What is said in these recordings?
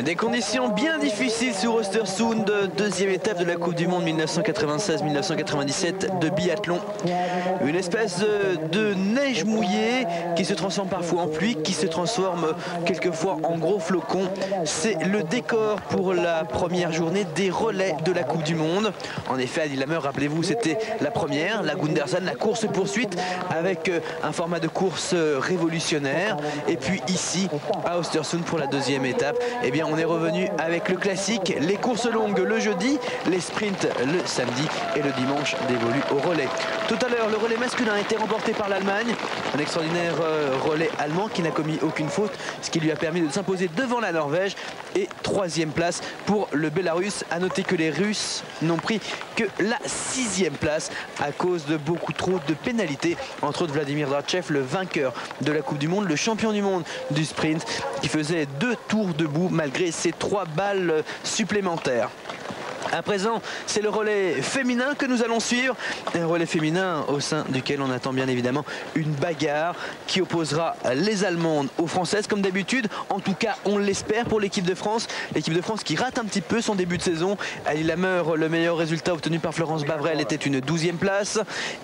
Des conditions bien difficiles sur Östersund, deuxième étape de la Coupe du Monde 1996-1997 de biathlon. Une espèce de neige mouillée qui se transforme parfois en pluie, qui se transforme quelquefois en gros flocons. C'est le décor pour la première journée des relais de la Coupe du Monde. En effet, à Lillehammer, rappelez-vous, c'était la première, la Gundersen, la course poursuite avec un format de course révolutionnaire. Et puis ici, à Östersund pour la deuxième étape, eh bien on est revenu avec le classique, les courses longues le jeudi, les sprints le samedi et le dimanche dévolu au relais. Tout à l'heure, le relais masculin a été remporté par l'Allemagne, un extraordinaire relais allemand qui n'a commis aucune faute, ce qui lui a permis de s'imposer devant la Norvège, et troisième place pour le Bélarus. À noter que les Russes n'ont pris que la 6e place à cause de beaucoup trop de pénalités, entre autres Vladimir Drachev, le vainqueur de la Coupe du Monde, le champion du monde du sprint, qui faisait 2 tours debout malgré ses 3 balles supplémentaires. À présent, c'est le relais féminin que nous allons suivre. Un relais féminin au sein duquel on attend bien évidemment une bagarre qui opposera les Allemandes aux Françaises comme d'habitude. En tout cas, on l'espère pour l'équipe de France. L'équipe de France qui rate un petit peu son début de saison. À Lillehammer, le meilleur résultat obtenu par Florence Bavrel était une 12e place.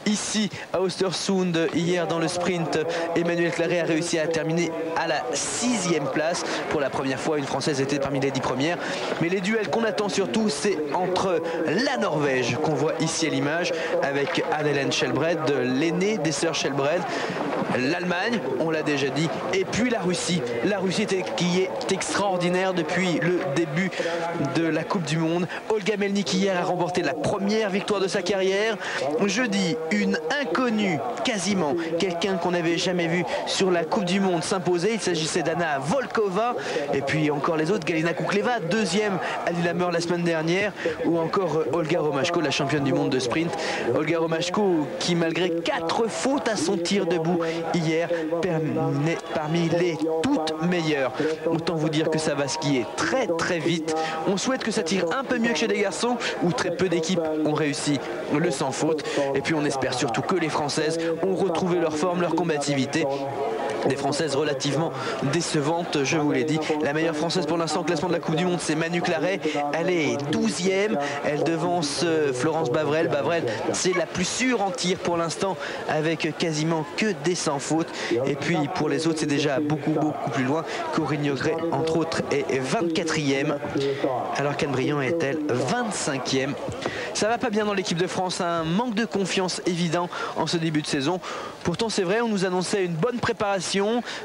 Ici, à Östersund, hier dans le sprint, Emmanuelle Claret a réussi à terminer à la 6e place. Pour la première fois, une Française était parmi les 10 premières. Mais les duels qu'on attend surtout, c'est entre la Norvège, qu'on voit ici à l'image, avec Anne-Hélène Skjelbred, l'aînée des sœurs Skjelbred, l'Allemagne, on l'a déjà dit, et puis la Russie. La Russie qui est extraordinaire depuis le début de la Coupe du Monde. Olga Melnik hier a remporté la première victoire de sa carrière. Jeudi, une inconnue, quasiment, quelqu'un qu'on n'avait jamais vu sur la Coupe du Monde s'imposer. Il s'agissait d'Anna Volkova, et puis encore les autres, Galina Kukleva, deuxième à Lillehammer la semaine dernière, ou encore Olga Romashko, la championne du monde de sprint. Olga Romashko qui, malgré 4 fautes à son tir debout hier, terminait parmi les toutes meilleures. Autant vous dire que ça va skier très très vite. On souhaite que ça tire un peu mieux que chez les garçons, où très peu d'équipes ont réussi le sans faute. Et puis on espère surtout que les Françaises ont retrouvé leur forme, leur combativité. Des Françaises relativement décevantes, je vous l'ai dit. La meilleure Française pour l'instant au classement de la Coupe du Monde, c'est Manu Claret. Elle est 12e, elle devance Florence Bavrel. Bavrel, c'est la plus sûre en tir pour l'instant, avec quasiment que des sans fautes. Et puis pour les autres, c'est déjà beaucoup plus loin. Corinne Yogret, entre autres, est 24e, alors qu'Anne Briand est, elle, 25e. Ça va pas bien dans l'équipe de France, un manque de confiance évident en ce début de saison. Pourtant, c'est vrai, on nous annonçait une bonne préparation,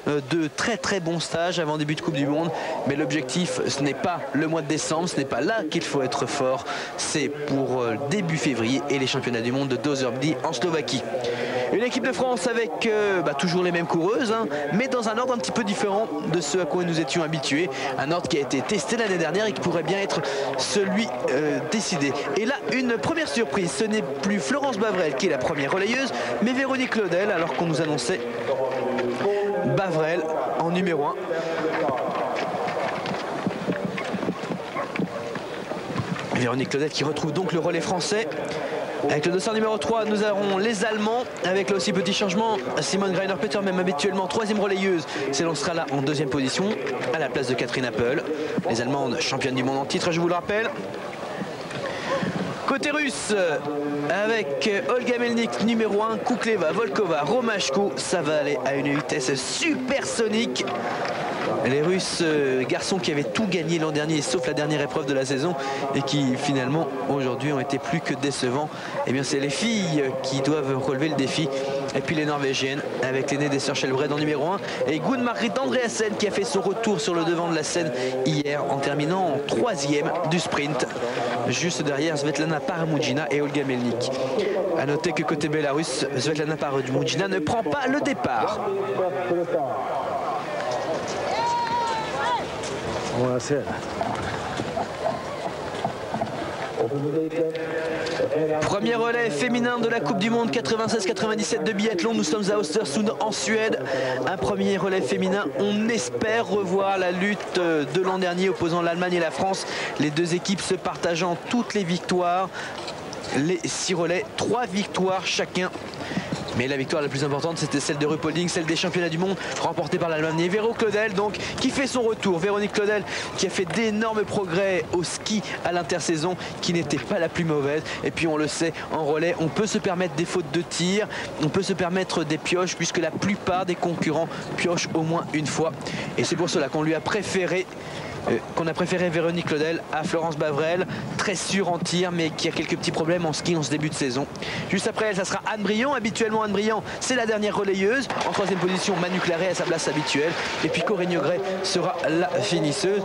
de très bons stages avant début de Coupe du Monde. Mais l'objectif, ce n'est pas le mois de décembre, ce n'est pas là qu'il faut être fort. C'est pour début février et les championnats du monde de Dozerby en Slovaquie. Une équipe de France avec toujours les mêmes coureuses, hein, mais dans un ordre un petit peu différent de ce à quoi nous étions habitués. Un ordre qui a été testé l'année dernière et qui pourrait bien être celui décidé. Et là, une première surprise, ce n'est plus Florence Bavrel qui est la première relayeuse, mais Véronique Claudel, alors qu'on nous annonçait Bavrel en numéro 1. Véronique Claudel qui retrouve donc le relais français. Avec le dossard numéro 3, nous aurons les Allemands, avec là aussi petit changement. Simone Greiner-Peter, même habituellement 3e relayeuse, s'élancera là en 2e position, à la place de Catherine Appel. Les Allemandes, championnes du monde en titre, je vous le rappelle. Côté russe, avec Olga Melnik numéro 1, Kukleva, Volkova, Romashko, ça va aller à une vitesse supersonique. Les Russes, garçons qui avaient tout gagné l'an dernier, sauf la dernière épreuve de la saison, et qui finalement aujourd'hui ont été plus que décevants. Eh bien, c'est les filles qui doivent relever le défi. Et puis les Norvégiennes, avec l'aînée des sœurs Skjelbred en numéro 1, et Gunn-Marit Andreasen qui a fait son retour sur le devant de la scène hier en terminant en 3e du sprint, juste derrière Svetlana Paramudjina et Olga Melnik. A noter que côté Bélarus, Svetlana Paramudjina ne prend pas le départ. Premier relais féminin de la Coupe du Monde 96-97 de biathlon. Nous sommes à Östersund en Suède. Un premier relais féminin. On espère revoir la lutte de l'an dernier opposant l'Allemagne et la France. Les deux équipes se partageant toutes les victoires. Les 6 relais, 3 victoires chacun. Mais la victoire la plus importante, c'était celle de Ruhpolding, celle des championnats du monde, remportée par l'Allemagne. Et Vero Claudel, donc, qui fait son retour. Véronique Claudel, qui a fait d'énormes progrès au ski à l'intersaison, qui n'était pas la plus mauvaise. Et puis, on le sait, en relais, on peut se permettre des fautes de tir, on peut se permettre des pioches, puisque la plupart des concurrents piochent au moins une fois. Et c'est pour cela qu'on lui a préféré Véronique Claudel à Florence Bavrel, très sûre en tir, mais qui a quelques petits problèmes en ski en ce début de saison. Juste après elle, ça sera Anne Briand. Habituellement, Anne Briand, c'est la dernière relayeuse. En troisième position, Manu Claret à sa place habituelle. Et puis Corinne Gray sera la finisseuse.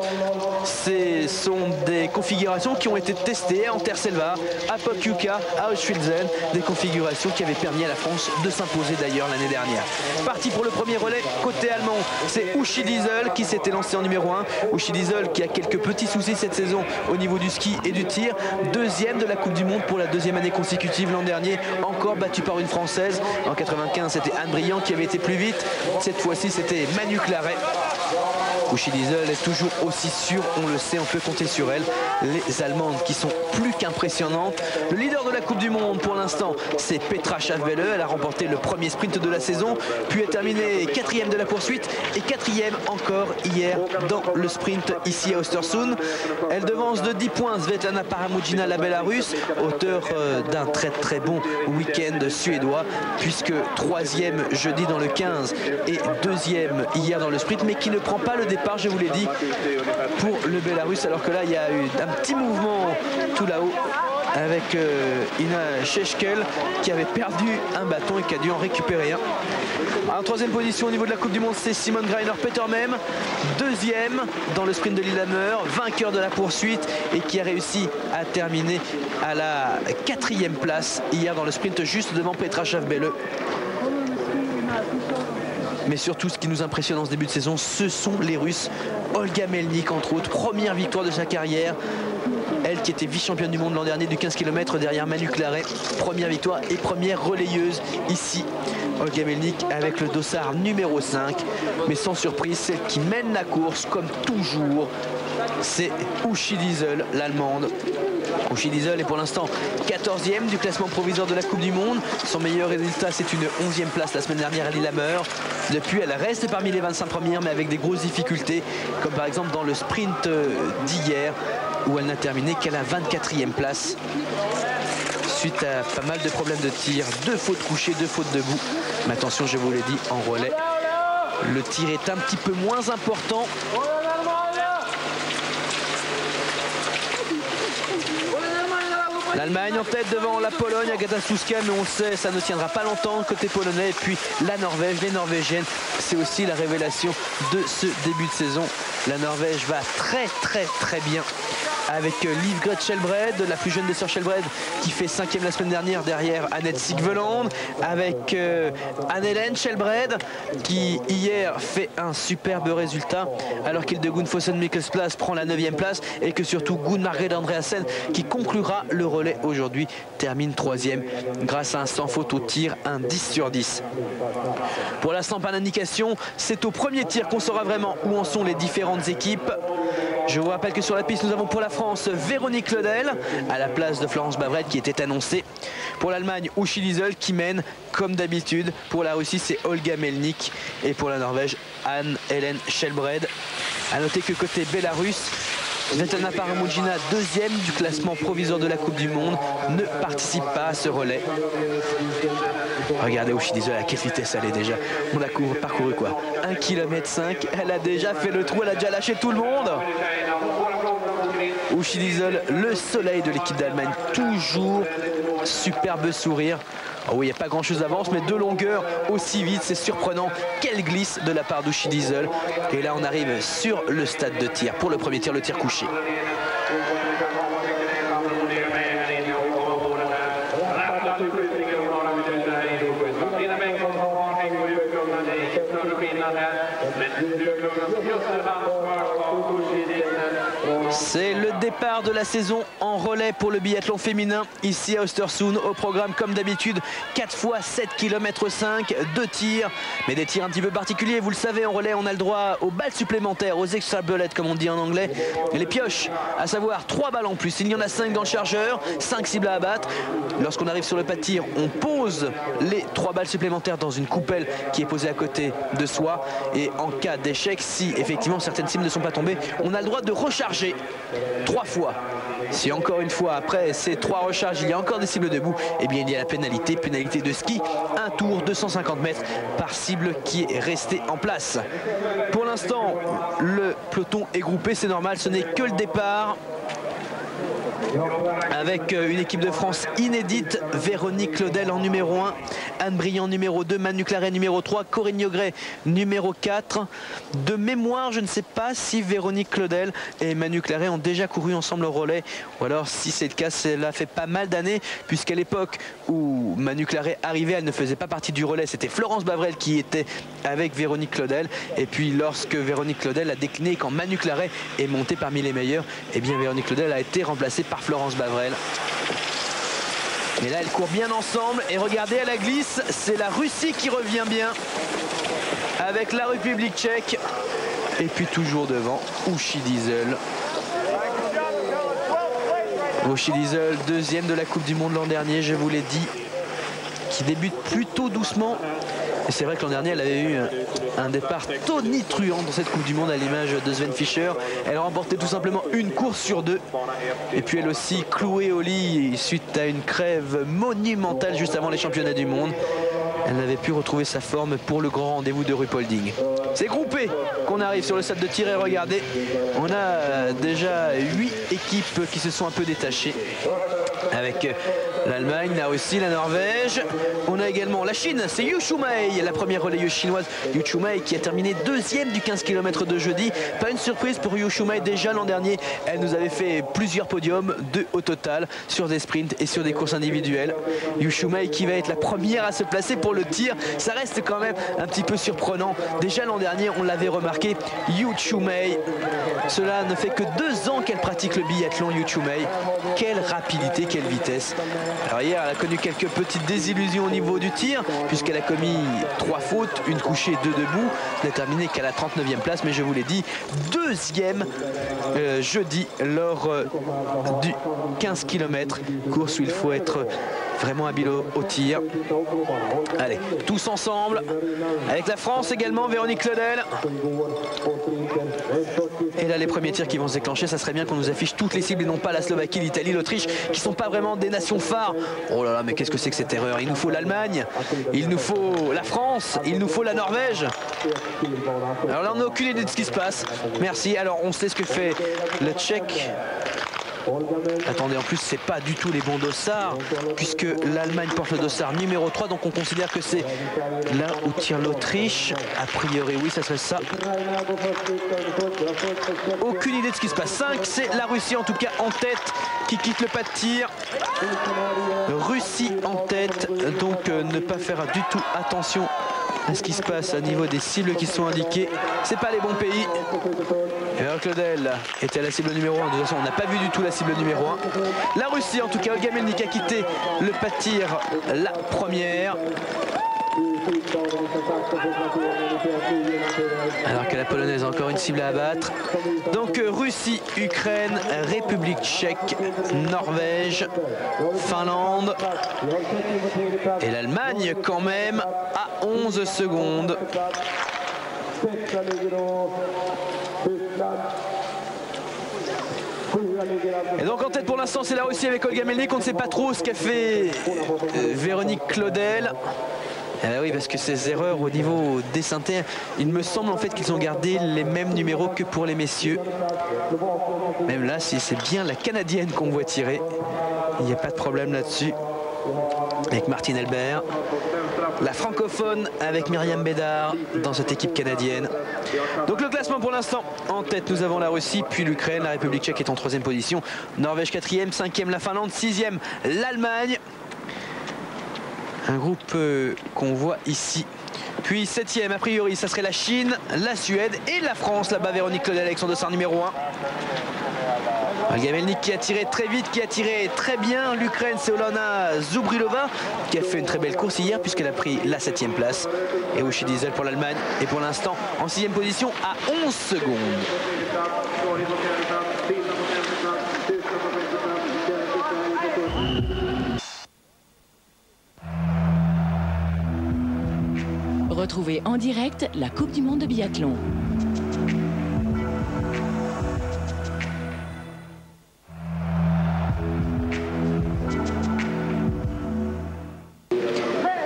Ce sont des configurations qui ont été testées à Anterselva, à Pokljuka, à Auschwitz, des configurations qui avaient permis à la France de s'imposer d'ailleurs l'année dernière. Parti pour le premier relais, côté allemand, c'est Uschi Diesel qui s'était lancé en numéro 1. Uschi Diesel qui a quelques petits soucis cette saison au niveau du ski et du tir. Deuxième de la Coupe du Monde pour la deuxième année consécutive l'an dernier, encore battu par une Française. En 95, c'était Anne Briand qui avait été plus vite. Cette fois-ci, c'était Manu Claret. Uschi Diesel est toujours aussi sûre, on le sait, on peut compter sur elle. Les Allemandes qui sont plus qu'impressionnantes. Le leader de la Coupe du Monde pour l'instant, c'est Petra Schaafwelle. Elle a remporté le premier sprint de la saison, puis est terminée 4e de la poursuite et 4e encore hier dans le sprint ici à Östersund. Elle devance de 10 points Svetlana Paramudjina, la Bélarusse, auteur d'un très bon week-end suédois, puisque 3e jeudi dans le 15 et 2e hier dans le sprint, mais qui ne prend pas le départ, je vous l'ai dit, pour le Bélarus, alors que là il y a eu un petit mouvement tout là-haut avec Ina Sheshkel qui avait perdu un bâton et qui a dû en récupérer un. En troisième position au niveau de la Coupe du Monde, c'est Simone Greiner-Petermem, deuxième dans le sprint de Lillehammer, vainqueur de la poursuite et qui a réussi à terminer à la 4e place hier dans le sprint, juste devant Petra Schaafwelle. Mais surtout, ce qui nous impressionne en ce début de saison, ce sont les Russes. Olga Melnik, entre autres, première victoire de sa carrière. Elle qui était vice-championne du monde l'an dernier du 15 km derrière Manu Claret. Première victoire et première relayeuse ici. Olga Melnik avec le dossard numéro 5. Mais sans surprise, celle qui mène la course, comme toujours, c'est Uschi Diesel, l'Allemande. Uschi Diesel est pour l'instant 14e du classement provisoire de la Coupe du Monde. Son meilleur résultat, c'est une 11e place la semaine dernière à Lillehammer. Depuis, elle reste parmi les 25 premières, mais avec des grosses difficultés, comme par exemple dans le sprint d'hier, où elle n'a terminé qu'à la 24e place. Suite à pas mal de problèmes de tir, 2 fautes couchées, 2 fautes debout. Mais attention, je vous l'ai dit, en relais, le tir est un petit peu moins important. L'Allemagne en tête devant la Pologne, Agata Suska, mais on sait, ça ne tiendra pas longtemps côté polonais. Et puis la Norvège, les Norvégiennes, c'est aussi la révélation de ce début de saison. La Norvège va très bien avec Liv Gret Skjelbred, la plus jeune des sœurs Skjelbred, qui fait 5e la semaine dernière derrière Annette Sigveland, avec Anne-Hélène Skjelbred qui hier fait un superbe résultat, alors qu'Hildegunn Fossen-Mikkelsplass prend la 9e place et que surtout Gunn Margrethe Andreasen, qui conclura le relais aujourd'hui, termine 3e grâce à un sans faute au tir, un 10 sur 10. Pour l'instant, pas d'indication, c'est au premier tir qu'on saura vraiment où en sont les différentes équipes. Je vous rappelle que sur la piste, nous avons pour la France Véronique Claudel à la place de Florence Bavrel qui était annoncée. Pour l'Allemagne, Uschi Diesel qui mène comme d'habitude. Pour la Russie, c'est Olga Melnik. Et pour la Norvège, Anne-Hélène Skjelbred. A noter que côté Bélarus, Svetlana Paramudjina, 2e du classement provisoire de la Coupe du Monde, ne participe pas à ce relais. Regardez Uschi Diesel, à quelle vitesse elle est déjà. On a parcouru quoi, 1,5 km. Elle a déjà fait le trou, elle a déjà lâché tout le monde. Uschi Diesel, le soleil de l'équipe d'Allemagne, toujours superbe sourire. Oh oui, il n'y a pas grand chose d'avance, mais de longueur aussi vite, c'est surprenant. Quelle glisse de la part d'Uschi Diesel. Et là, on arrive sur le stade de tir. Pour le premier tir, le tir couché. C'est le départ de la saison en relais pour le biathlon féminin ici à Östersund. Au programme comme d'habitude 4 fois 7 km 5, 2 tirs, mais des tirs un petit peu particuliers. Vous le savez, en relais on a le droit aux balles supplémentaires, aux extra bullets comme on dit en anglais, et les pioches, à savoir 3 balles en plus. Il y en a 5 dans le chargeur, 5 cibles à abattre. Lorsqu'on arrive sur le pas de tir, on pose les 3 balles supplémentaires dans une coupelle qui est posée à côté de soi, et en cas d'échec, si effectivement certaines cibles ne sont pas tombées, on a le droit de recharger 3 fois. Si encore une fois après ces 3 recharges il y a encore des cibles debout, eh bien il y a la pénalité de ski, un tour 250 mètres par cible qui est resté en place. Pour l'instant le peloton est groupé, c'est normal, ce n'est que le départ avec une équipe de France inédite. Véronique Claudel en numéro 1, Anne Briand numéro 2, Manu Claret numéro 3, Corinne Yogret numéro 4. De mémoire, je ne sais pas si Véronique Claudel et Manu Claret ont déjà couru ensemble au relais, ou alors si c'est le cas, cela fait pas mal d'années, puisqu'à l'époque où Manu Claret arrivait, elle ne faisait pas partie du relais, c'était Florence Bavrel qui était avec Véronique Claudel. Et puis lorsque Véronique Claudel a décliné, quand Manu Claret est monté parmi les meilleurs, eh bien Véronique Claudel a été remplacée par Florence Bavrel. Mais là, elle court bien ensemble. Et regardez, à la glisse, c'est la Russie qui revient bien avec la République tchèque. Et puis toujours devant, Uschi Diesel. Uschi Diesel, deuxième de la Coupe du Monde l'an dernier, je vous l'ai dit, qui débute plutôt doucement. Et c'est vrai que l'an dernier, elle avait eu un départ tonitruant dans cette Coupe du Monde à l'image de Sven Fischer. Elle a remporté tout simplement une course sur 2. Et puis elle aussi clouée au lit suite à une crève monumentale juste avant les championnats du monde. Elle n'avait pu retrouver sa forme pour le grand rendez-vous de Ruhpolding. C'est groupé qu'on arrive sur le stade de tir et regardez, on a déjà 8 équipes qui se sont un peu détachées. Avec l'Allemagne, là aussi la Norvège. On a également la Chine, c'est Yu Shumei, la première relayeuse chinoise. Yu Shumei qui a terminé deuxième du 15 km de jeudi. Pas une surprise pour Yu Shumei, déjà l'an dernier, elle nous avait fait plusieurs podiums, 2 au total, sur des sprints et sur des courses individuelles. Yu Shumei qui va être la première à se placer pour le tir. Ça reste quand même un petit peu surprenant. Déjà l'an dernier, on l'avait remarqué, Yu Shumei. Cela ne fait que 2 ans qu'elle pratique le biathlon, Yu Shumei. Quelle rapidité, quelle vitesse. Alors hier, elle a connu quelques petites désillusions au niveau du tir, puisqu'elle a commis 3 fautes, une couchée, 2 debout. Elle n'a terminé qu'à la 39e place, mais je vous l'ai dit, deuxième jeudi lors du 15 km. Course où il faut être vraiment habile au tir. Allez, tous ensemble, avec la France également, Véronique Claudel. Et là, les premiers tirs qui vont se déclencher, ça serait bien qu'on nous affiche toutes les cibles et non pas la Slovaquie, l'Italie, l'Autriche, qui sont pas vraiment des nations phares. Oh là là, mais qu'est-ce que c'est que cette erreur? Il nous faut l'Allemagne, il nous faut la France, il nous faut la Norvège. Alors là, on n'a aucune idée de ce qui se passe. Merci. Alors, on sait ce que fait le Tchèque. Attendez, en plus c'est pas du tout les bons dossards, puisque l'Allemagne porte le dossard numéro 3, donc on considère que c'est là où tire l'Autriche. A priori oui, ça serait ça. Aucune idée de ce qui se passe. 5, c'est la Russie en tout cas en tête, qui quitte le pas de tir. Russie en tête, donc ne pas faire du tout attention à ce qui se passe au niveau des cibles qui sont indiquées. C'est pas les bons pays. Véronique Claudel était à la cible numéro 1. De toute façon, on n'a pas vu du tout la cible numéro 1. La Russie, en tout cas, Olga Melnik a quitté le pas de tir la première. Alors que la Polonaise a encore une cible à abattre. Donc Russie, Ukraine, République tchèque, Norvège, Finlande et l'Allemagne quand même à 11 secondes. Et donc en tête pour l'instant c'est la Russie avec Olga Melnik. On ne sait pas trop ce qu'a fait Véronique Claudel. Oui, parce que ces erreurs au niveau des synthés, il me semble en fait qu'ils ont gardé les mêmes numéros que pour les messieurs. Même là, si c'est bien la Canadienne qu'on voit tirer, il n'y a pas de problème là-dessus. Avec Martine Elbert, la francophone avec Myriam Bédard dans cette équipe canadienne. Donc le classement pour l'instant, en tête nous avons la Russie, puis l'Ukraine, la République tchèque est en 3e position, Norvège 4e, 5e la Finlande, 6e l'Allemagne. Un groupe qu'on voit ici Puis 7e, a priori, ça serait la Chine, la Suède et la France. Là-bas, Véronique Claudel avec son dossard numéro 1. Olga Melnik qui a tiré très vite, qui a tiré très bien. L'Ukraine, c'est Olena Zubrilova qui a fait une très belle course hier puisqu'elle a pris la 7e place. Et Uschi Diesel pour l'Allemagne est pour l'instant en 6e position à 11 secondes. Retrouvez en direct la Coupe du Monde de biathlon.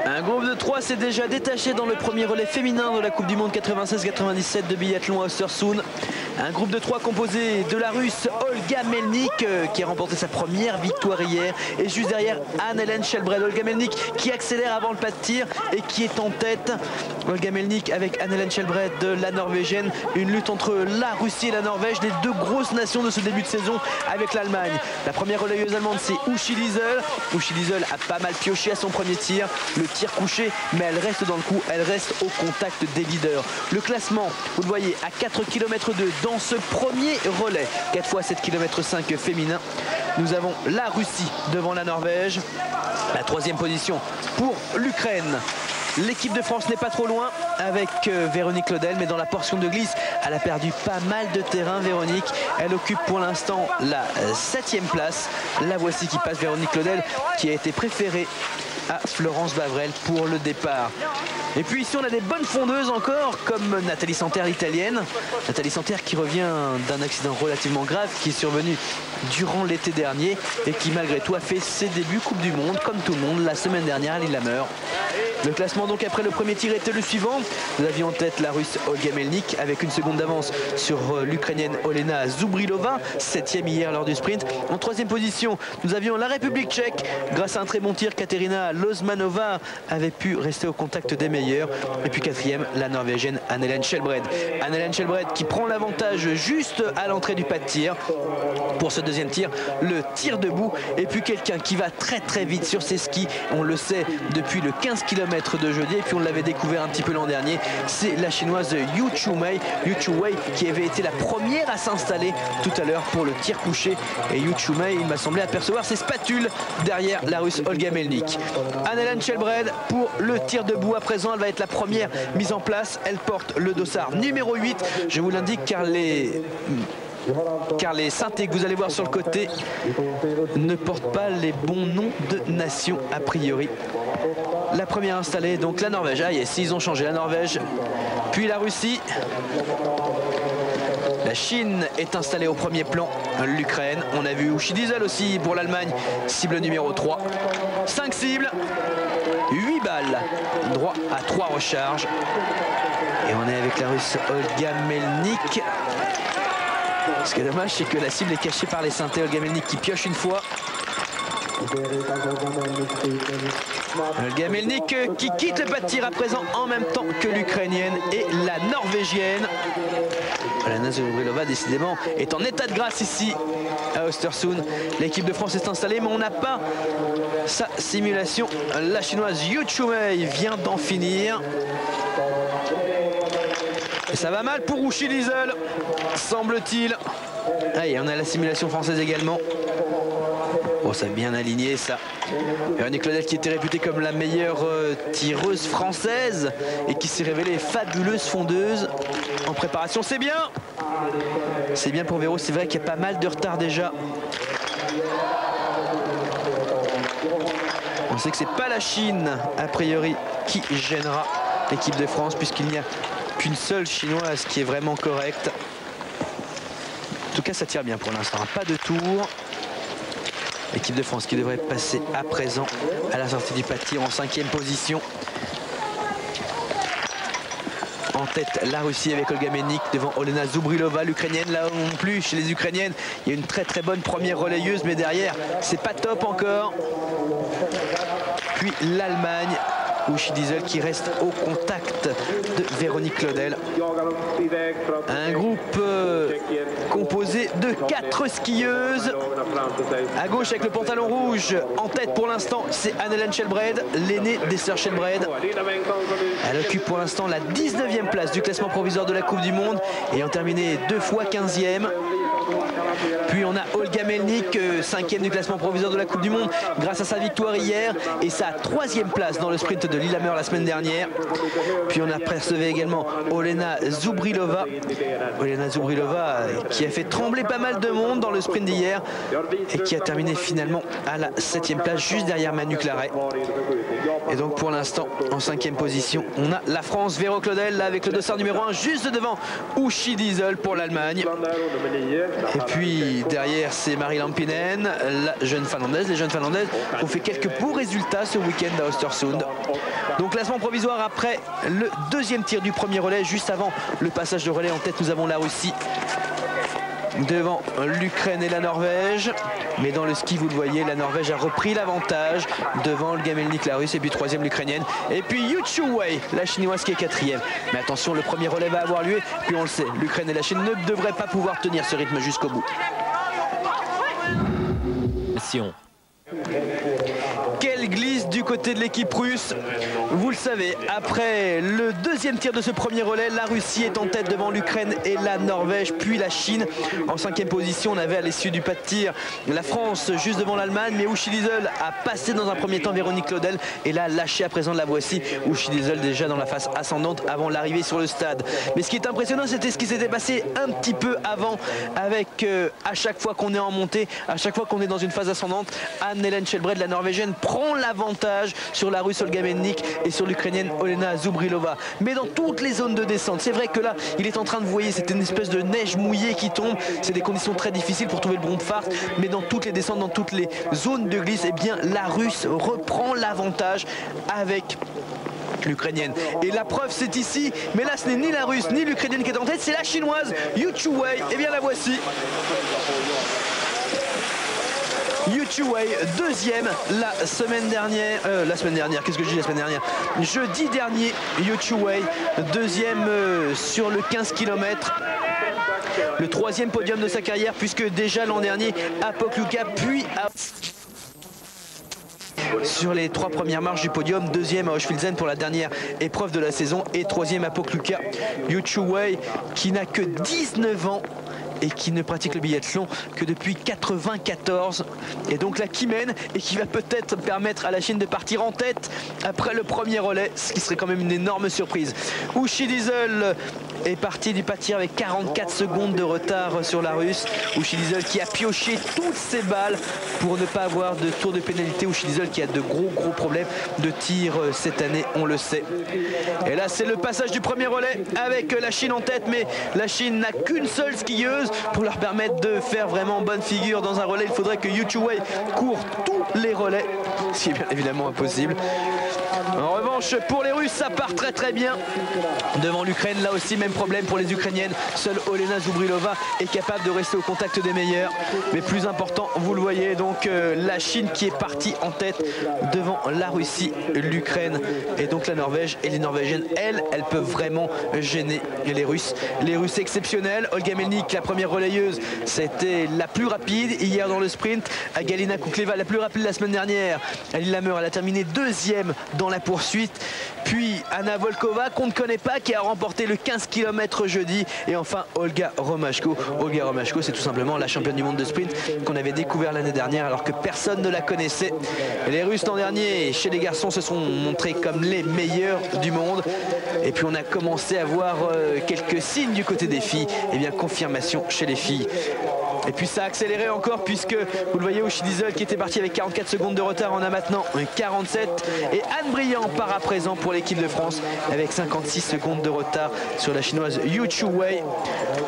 Un groupe de 3 s'est déjà détaché dans le premier relais féminin de la Coupe du Monde 96-97 de biathlon à Östersund. Un groupe de 3 composé de la Russe Olga Melnik qui a remporté sa première victoire hier. Et juste derrière, Anne-Hélène Shelbred. Olga Melnik qui accélère avant le pas de tir et qui est en tête. Olga Melnik avec Anne-Hélène Shelbred de la Norvégienne. Une lutte entre la Russie et la Norvège, les deux grosses nations de ce début de saison avec l'Allemagne. La première relayeuse allemande, c'est Uschi Diesel. Uschi Diesel a pas mal pioché à son premier tir. Le tir couché, mais elle reste dans le coup, elle reste au contact des leaders. Le classement, vous le voyez, à 4 km dans ce premier relais. 4 fois 7 km 5 féminin. Nous avons la Russie devant la Norvège. La 3e position pour l'Ukraine. L'équipe de France n'est pas trop loin avec Véronique Claudel, mais dans la portion de glisse, elle a perdu pas mal de terrain, Véronique. Elle occupe pour l'instant la 7e place. La voici qui passe, Véronique Claudel, qui a été préférée à Florence Bavrel pour le départ. Et puis ici on a des bonnes fondeuses encore comme Nathalie Santerre, l'italienne. Nathalie Santerre qui revient d'un accident relativement grave qui est survenu durant l'été dernier et qui malgré tout a fait ses débuts Coupe du Monde comme tout le monde la semaine dernière à Lillehammer. Le classement donc après le premier tir était le suivant. Nous avions en tête la Russe Olga Melnik avec une seconde d'avance sur l'Ukrainienne Olena Zubrilova, 7e hier lors du sprint. En 3e position, nous avions la République tchèque. Grâce à un très bon tir, Katerina Lozmanova avait pu rester au contact des meilleurs. Et puis 4e, la Norvégienne Anne-Hélène Shelbred. Anne-Hélène Shelbred qui prend l'avantage juste à l'entrée du pas de tir. Pour ce deuxième tir, le tir debout. Et puis quelqu'un qui va très très vite sur ses skis. On le sait depuis le 15 km de jeudi et puis on l'avait découvert un petit peu l'an dernier, c'est la chinoise Yu Chuwei. Yu Chuwei qui avait été la première à s'installer tout à l'heure pour le tir couché, et Yu Chuwei, il m'a semblé apercevoir ses spatules derrière la Russe Olga Melnik. Anne-Hélène Shelbred pour le tir debout à présent, elle va être la première mise en place, elle porte le dossard numéro 8, je vous l'indique car les synthés que vous allez voir sur le côté ne portent pas les bons noms de nations a priori. La première installée, donc la Norvège. Ah yes, ils ont changé, la Norvège, puis la Russie. La Chine est installée au premier plan, l'Ukraine. On a vu Uschi Diesel aussi pour l'Allemagne, cible numéro 3. 5 cibles, 8 balles, droit à 3 recharges. Et on est avec la Russe Olga Melnik. Ce qui est dommage, c'est que la cible est cachée par les synthés. Olga Melnik qui pioche une fois. Olga Melnik qui quitte le pas de tir à présent en même temps que l'Ukrainienne et la Norvégienne. Olena Zubrilova décidément est en état de grâce ici à Östersund. L'équipe de France est installée mais on n'a pas sa simulation. La chinoise Yu Chuwei vient d'en finir. Et ça va mal pour Uschi Diesel, semble-t-il. Allez, on a la simulation française également. Oh, ça a bien aligné ça. Véronique Claudel qui était réputée comme la meilleure tireuse française et qui s'est révélée fabuleuse fondeuse en préparation. C'est bien. C'est bien pour Véro, c'est vrai qu'il y a pas mal de retard déjà. On sait que c'est pas la Chine a priori qui gênera l'équipe de France puisqu'il n'y a qu'une seule chinoise qui est vraiment correcte. En tout cas ça tire bien pour l'instant, pas de tour. L'équipe de France qui devrait passer à présent à la sortie du pas de tir en 5e position. En tête la Russie avec Olga Melnik devant Olena Zubrilova, l'Ukrainienne. Là non plus chez les Ukrainiennes il y a une très très bonne première relayeuse mais derrière c'est pas top encore. Puis l'Allemagne Uschi Diesel qui reste au contact de Véronique Claudel. Un groupe composé de 4 skieuses. À gauche avec le pantalon rouge, en tête pour l'instant, c'est Anne-Hélène Shelbrede, l'aînée des sœurs Shelbrede. Elle occupe pour l'instant la 19e place du classement provisoire de la Coupe du Monde, ayant terminé 2 fois 15e. Puis on a Olga Melnik, 5e du classement provisoire de la Coupe du Monde, grâce à sa victoire hier et sa 3e place dans le sprint de Lillehammer la semaine dernière. Puis on a percevé également Olena Zubrilova. Olena Zubrilova qui a fait trembler pas mal de monde dans le sprint d'hier et qui a terminé finalement à la 7e place, juste derrière Manu Claret. Et donc pour l'instant, en 5e position, on a la France, Véro Claudel, là, avec le dossard numéro 1, juste devant Uschi Diesel pour l'Allemagne. Et puis derrière, c'est Marie Lampinen, la jeune finlandaise. Les jeunes finlandaises ont fait quelques beaux résultats ce week-end à Östersund. Donc classement provisoire après le 2e tir du premier relais, juste avant le passage de relais. En tête, nous avons la Russie, devant l'Ukraine et la Norvège. Mais dans le ski, vous le voyez, la Norvège a repris l'avantage devant Olga Melnik, la Russe, et puis 3e l'Ukrainienne. Et puis Yu Chu Wei, la Chinoise, qui est 4e. Mais attention, le premier relais va avoir lieu. Puis on le sait, l'Ukraine et la Chine ne devraient pas pouvoir tenir ce rythme jusqu'au bout. Quelle glisse du côté de l'équipe russe. Vous le savez, après le 2e tir de ce premier relais, la Russie est en tête devant l'Ukraine et la Norvège, puis la Chine. En 5e position, on avait à l'issue du pas de tir la France juste devant l'Allemagne, mais Uschi Diesel a passé dans un premier temps Véronique Claudel et l'a lâché à présent. La voici, Uschi Diesel déjà dans la phase ascendante avant l'arrivée sur le stade. Mais ce qui est impressionnant, c'était ce qui s'était passé un petit peu avant, avec à chaque fois qu'on est en montée, à chaque fois qu'on est dans une phase ascendante, Anne-Hélène Shelbrede, la Norvégienne, prend l'avantage sur la Russe Olga Melnik et sur l'Ukrainienne Olena Zubrilova. Mais dans toutes les zones de descente, c'est vrai que là, il est en train de, vous voyez, c'est une espèce de neige mouillée qui tombe. C'est des conditions très difficiles pour trouver le bon phare. Mais dans toutes les descentes, dans toutes les zones de glisse, eh bien, la Russe reprend l'avantage avec l'Ukrainienne. Et la preuve, c'est ici. Mais là, ce n'est ni la Russe ni l'Ukrainienne qui est en tête, c'est la Chinoise, Yu Chu Wei. Eh bien, la voici. Yu Chu Wei, 2e la semaine dernière, qu'est-ce que je dis la semaine dernière? Jeudi dernier, Yu Chu Wei, 2e sur le 15 km. Le 3e podium de sa carrière, puisque déjà l'an dernier, à Pokljuka, puis à... sur les 3 premières marches du podium, 2e à Hochfilzen pour la dernière épreuve de la saison et 3e à Pokljuka. Yu Chu Wei qui n'a que 19 ans et qui ne pratique le biathlon que depuis 94, et donc là qui mène et qui va peut-être permettre à la Chine de partir en tête après le premier relais, ce qui serait quand même une énorme surprise. Uschi Diesel est parti du pas de tir avec 44 secondes de retard sur la Russe. Uschi Diesel qui a pioché toutes ses balles pour ne pas avoir de tour de pénalité. Uschi Diesel qui a de gros problèmes de tir cette année, on le sait. Et là c'est le passage du premier relais avec la Chine en tête, mais la Chine n'a qu'une seule skieuse. Pour leur permettre de faire vraiment bonne figure dans un relais, il faudrait que Yu Chu Wei court tous les relais, ce qui est bien évidemment impossible. En revanche, pour les Russes, ça part très bien. Devant l'Ukraine, là aussi, même problème pour les Ukrainiennes. Seule Olena Zubrilova est capable de rester au contact des meilleurs. Mais plus important, vous le voyez, donc la Chine qui est partie en tête devant la Russie, l'Ukraine et donc la Norvège. Et les Norvégiennes, elles peuvent vraiment gêner les Russes. Les Russes exceptionnels. Olga Melnik, la première relayeuse, c'était la plus rapide hier dans le sprint. Galina Kukleva, la plus rapide la semaine dernière. À Lillehammer, elle a terminé 2e dans la poursuite. Puis Anna Volkova, qu'on ne connaît pas, qui a remporté le 15 km jeudi. Et enfin Olga Romashko. Olga Romashko, c'est tout simplement la championne du monde de sprint qu'on avait découvert l'année dernière alors que personne ne la connaissait. Les Russes l'an dernier, chez les garçons, se sont montrés comme les meilleurs du monde. Et puis on a commencé à voir quelques signes du côté des filles. Et bien confirmation chez les filles. Et puis ça a accéléré encore puisque vous le voyez, Uschi Diesel qui était parti avec 44 secondes de retard en a maintenant 47. Et Anne Briand part à présent pour l'équipe de France avec 56 secondes de retard sur la chinoise Yu Chu Wei.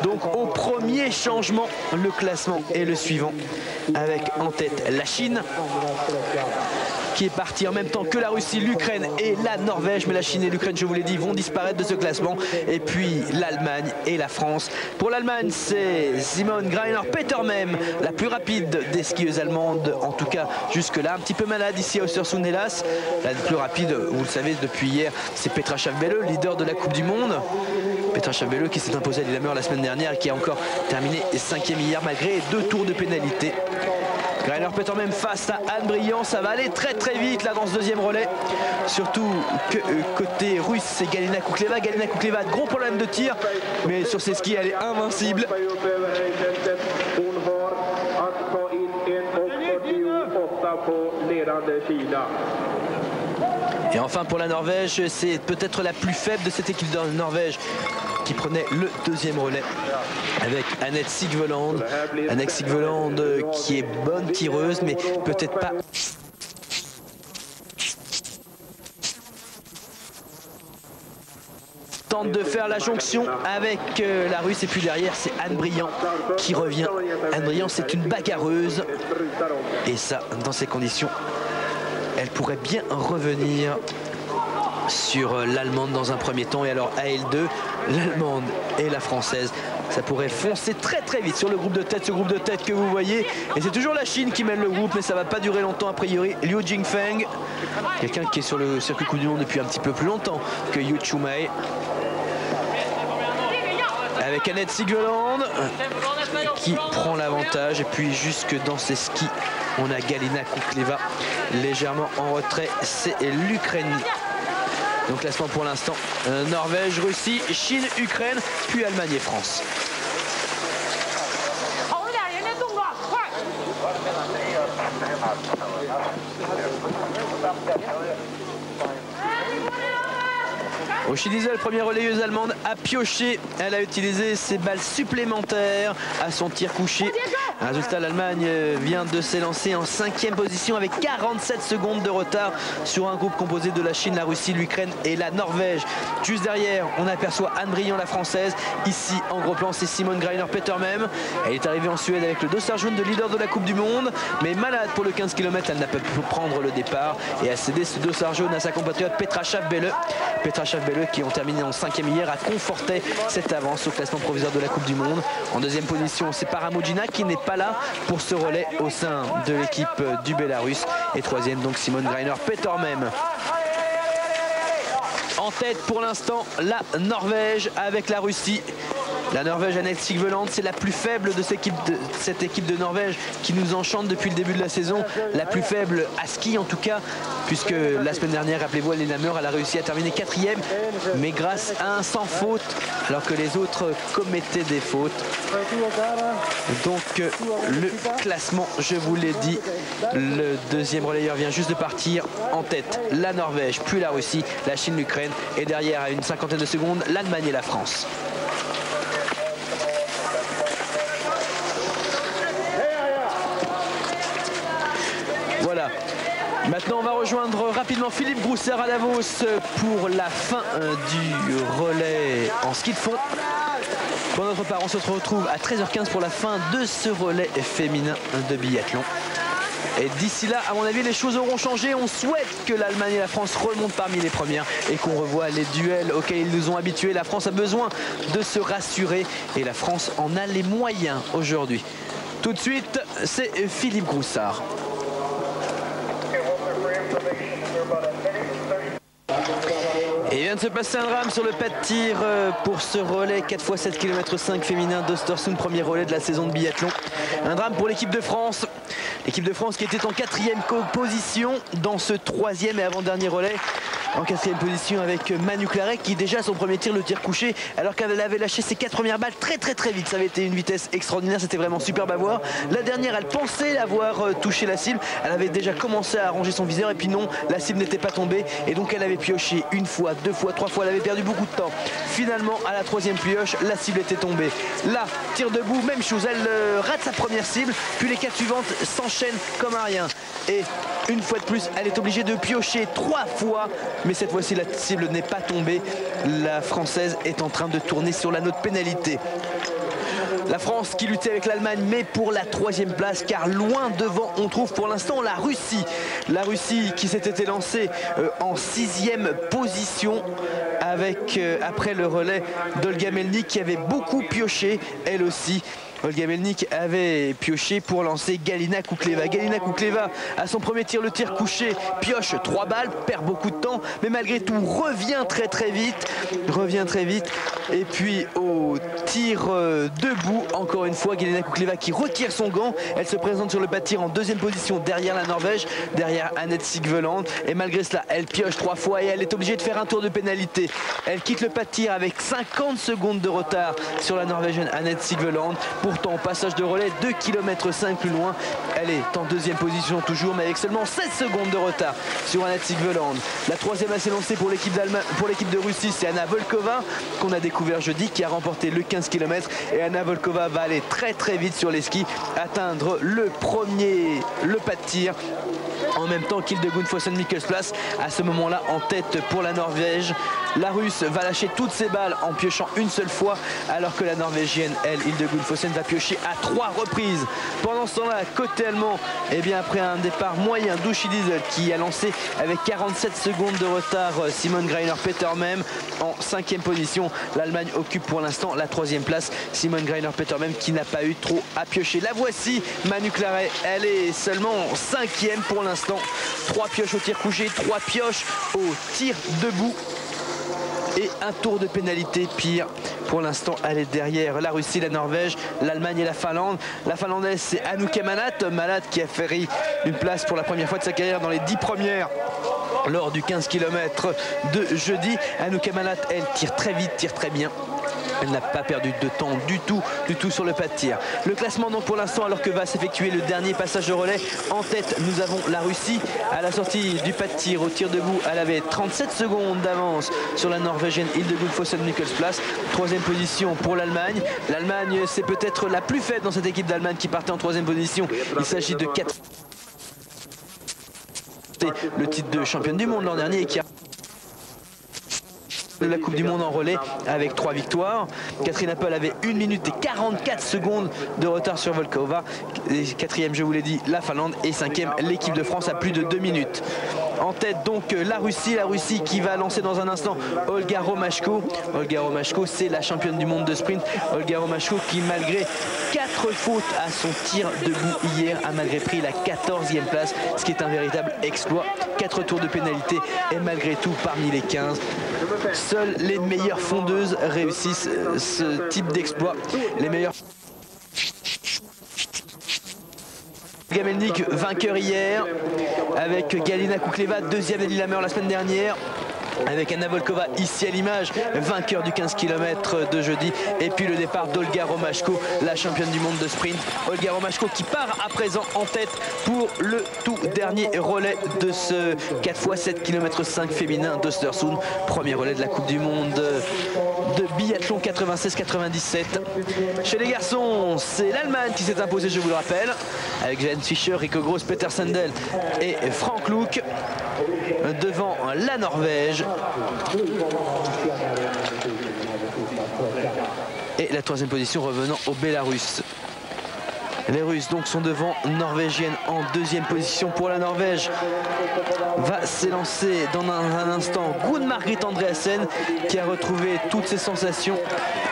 Donc au premier changement, le classement est le suivant avec en tête la Chine. qui est parti en même temps que la Russie, l'Ukraine et la Norvège. Mais la Chine et l'Ukraine, je vous l'ai dit, vont disparaître de ce classement. Et puis l'Allemagne et la France. Pour l'Allemagne, c'est Simone Greiner-Petermem, la plus rapide des skieuses allemandes, en tout cas jusque-là. Un petit peu malade ici à Östersund, hélas. La plus rapide, vous le savez, depuis hier, c'est Petra Schaaf-Belle, leader de la Coupe du Monde. Petra Schaaf-Belle qui s'est imposée à Lillehammer la semaine dernière et qui a encore terminé 5e hier malgré 2 tours de pénalité. Greiner-Petermem face à Anne Brillant, ça va aller très très vite là dans ce deuxième relais. Surtout que côté russe, c'est Galina Kukleva. Galina Kukleva a de gros problèmes de tir, mais sur ses skis, elle est invincible. Et enfin pour la Norvège, c'est peut-être la plus faible de cette équipe de Norvège qui prenait le deuxième relais avec Annette Sigveland. Annette Sigveland qui est bonne tireuse mais peut-être pas tente de faire la jonction avec la Russe et puis derrière c'est Anne Brillant qui revient. Anne Brillant c'est une bagarreuse et ça dans ces conditions elle pourrait bien revenir sur l'Allemande dans un premier temps et alors à L2 l'Allemande et la Française ça pourrait foncer très très vite sur le groupe de tête, ce groupe de tête que vous voyez et c'est toujours la Chine qui mène le groupe mais ça va pas durer longtemps a priori. Liu Jingfeng, quelqu'un qui est sur le circuit Coupe du Monde depuis un petit peu plus longtemps que Yu Chumei, avec Annette Sigveland qui prend l'avantage et puis jusque dans ses skis on a Galina Kukleva légèrement en retrait, c'est l'Ukraine. Donc classement pour l'instant, Norvège, Russie, Chine, Ukraine, puis Allemagne et France. Oshie Diesel, première relayeuse allemande, a pioché. Elle a utilisé ses balles supplémentaires à son tir couché. Résultat, l'Allemagne vient de s'élancer en 5e position avec 47 secondes de retard sur un groupe composé de la Chine, la Russie, l'Ukraine et la Norvège. Juste derrière, on aperçoit Anne Brillant, la Française. Ici, en gros plan, c'est Simone Greiner-Petermem. Elle est arrivée en Suède avec le dossard jaune de leader de la Coupe du Monde. Mais malade pour le 15 km, elle n'a pas pu prendre le départ et a cédé ce dossard jaune à sa compatriote Petra Schaaf-Belle. Petra Schaaf-Belle qui ont terminé en 5e hier a conforté cette avance au classement provisoire de la Coupe du Monde. En 2e position, c'est Paramudjina qui n'est pas là pour ce relais au sein de l'équipe du Bélarus. Et 3e, donc Simone Greiner-Petermem. En tête pour l'instant, la Norvège avec la Russie. La Norvège, Annette Sigveland, c'est la plus faible de cette équipe de Norvège qui nous enchante depuis le début de la saison. La plus faible à ski en tout cas, puisque la semaine dernière, rappelez-vous, Lillehammer, elle a réussi à terminer 4e, mais grâce à un sans faute, alors que les autres commettaient des fautes. Donc le classement, je vous l'ai dit, le 2e relayeur vient juste de partir. En tête, la Norvège, puis la Russie, la Chine, l'Ukraine, et derrière, à une 50aine de secondes, l'Allemagne et la France. Voilà. Maintenant, on va rejoindre rapidement Philippe Groussard à Davos pour la fin du relais en ski de fond. Pour notre part, on se retrouve à 13h15 pour la fin de ce relais féminin de biathlon. Et d'ici là, à mon avis, les choses auront changé. On souhaite que l'Allemagne et la France remontent parmi les premières et qu'on revoie les duels auxquels ils nous ont habitués. La France a besoin de se rassurer et la France en a les moyens aujourd'hui. Tout de suite, c'est Philippe Groussard. Et il vient de se passer un drame sur le pas de tir pour ce relais 4x7 km/5 féminin d'Östersund, premier relais de la saison de biathlon. Un drame pour l'équipe de France. L'équipe de France qui était en 4e position dans ce 3e et avant-dernier relais. En 4e position avec Manu Claret qui déjà son premier tir, le tir couché, alors qu'elle avait lâché ses 4 premières balles très vite. Ça avait été une vitesse extraordinaire, c'était vraiment superbe à voir. La dernière, elle pensait avoir touché la cible. Elle avait déjà commencé à arranger son viseur et puis non, la cible n'était pas tombée. Et donc elle avait pioché une fois, 2 fois, 3 fois, elle avait perdu beaucoup de temps. Finalement, à la 3e pioche, la cible était tombée. Là, tir debout, même chose, elle rate sa première cible, puis les 4 suivantes s'enchaînent comme un rien. Et une fois de plus, elle est obligée de piocher 3 fois, mais cette fois-ci la cible n'est pas tombée. La Française est en train de tourner sur la note pénalité. La France qui luttait avec l'Allemagne, mais pour la 3e place, car loin devant, on trouve pour l'instant la Russie. La Russie qui s'était lancée en 6e position avec, après le relais d'Olga Melnik qui avait beaucoup pioché, elle aussi. Olga Melnik avait pioché pour lancer Galina Kukleva. Galina Kukleva, à son premier tir, le tir couché, pioche 3 balles, perd beaucoup de temps, mais malgré tout revient très vite. Et puis au tir debout, encore une fois, Galina Kukleva qui retire son gant. Elle se présente sur le pas de tir en 2e position derrière la Norvège, derrière Annette Sigveland. Et malgré cela, elle pioche 3 fois et elle est obligée de faire un tour de pénalité. Elle quitte le pas de tir avec 50 secondes de retard sur la Norvégienne Annette Sigveland. Pourtant, au passage de relais, 2,5 km plus loin, elle est en 2e position toujours, mais avec seulement 16 secondes de retard sur Annette Sigveland. La 3e à s'élancer pour l'équipe de Russie, c'est Anna Volkova, qu'on a découvert jeudi, qui a remporté le 15 km. Et Anna Volkova va aller très vite sur les skis, atteindre le pas de tir, en même temps qu'Hildegunn Fossen-Mikkelsplass, à ce moment-là en tête pour la Norvège. La Russe va lâcher toutes ses balles en piochant une seule fois, alors que la Norvégienne, elle, Hildegund Fossen, va piocher à 3 reprises. Pendant ce temps-là, côté allemand, et bien après un départ moyen d'Uschi Diesel qui a lancé avec 47 secondes de retard Simone Greiner-Petermem en 5e position. L'Allemagne occupe pour l'instant la 3e place. Simone Greiner-Petermem qui n'a pas eu trop à piocher. La voici, Manu Claret, elle est seulement 5e pour l'instant. 3 pioches au tir couché, 3 pioches au tir debout. Et un tour de pénalité pire. Pour l'instant, elle est derrière la Russie, la Norvège, l'Allemagne et la Finlande. La Finlandaise, c'est Anoukka Manat qui a fait une place pour la première fois de sa carrière dans les 10 premières lors du 15 km de jeudi. Anoukka Manat, elle tire très vite, tire très bien. Elle n'a pas perdu de temps du tout sur le pas de tir. Le classement donc pour l'instant, alors que va s'effectuer le dernier passage de relais. En tête, nous avons la Russie. À la sortie du pas de tir, au tir debout, elle avait 37 secondes d'avance sur la Norvégienne Hildegund Fossen-Mikkelsplass. 3e position pour l'Allemagne. L'Allemagne, c'est peut-être la plus faible dans cette équipe d'Allemagne qui partait en 3e position. Il s'agit de 4. Le titre de championne du monde l'an dernier et qui a de la Coupe du Monde en relais avec 3 victoires. Catherine Appel avait 1 minute et 44 secondes de retard sur Volkova. 4e, je vous l'ai dit, la Finlande. Et 5e, l'équipe de France à plus de 2 minutes. En tête donc la Russie qui va lancer dans un instant Olga Romashko. Olga Romashko, c'est la championne du monde de sprint. Olga Romashko qui, malgré 4 fautes à son tir debout hier, a malgré pris la 14e place, ce qui est un véritable exploit. 4 tours de pénalité et malgré tout parmi les 15. Seules les meilleures fondeuses réussissent ce type d'exploit. Les meilleures. Olga Melnik, vainqueur hier, avec Galina Kukleva, 2e de Lillehammer la semaine dernière. Avec Anna Volkova ici à l'image, vainqueur du 15 km de jeudi. Et puis le départ d'Olga Romashko, la championne du monde de sprint. Olga Romashko qui part à présent en tête pour le tout dernier relais de ce 4x7 km 5 féminin d'Östersund. Premier relais de la Coupe du Monde de biathlon 96-97. Chez les garçons, c'est l'Allemagne qui s'est imposée, je vous le rappelle, avec Jens Fischer, Rico Gross, Peter Sandel et Frank Luuk devant la Norvège. Et la 3e position revenant au Bélarus. Les Russes donc sont devant Norvégienne en 2e position. Pour la Norvège va s'élancer dans un instant Gunn Margrit Andreasen qui a retrouvé toutes ses sensations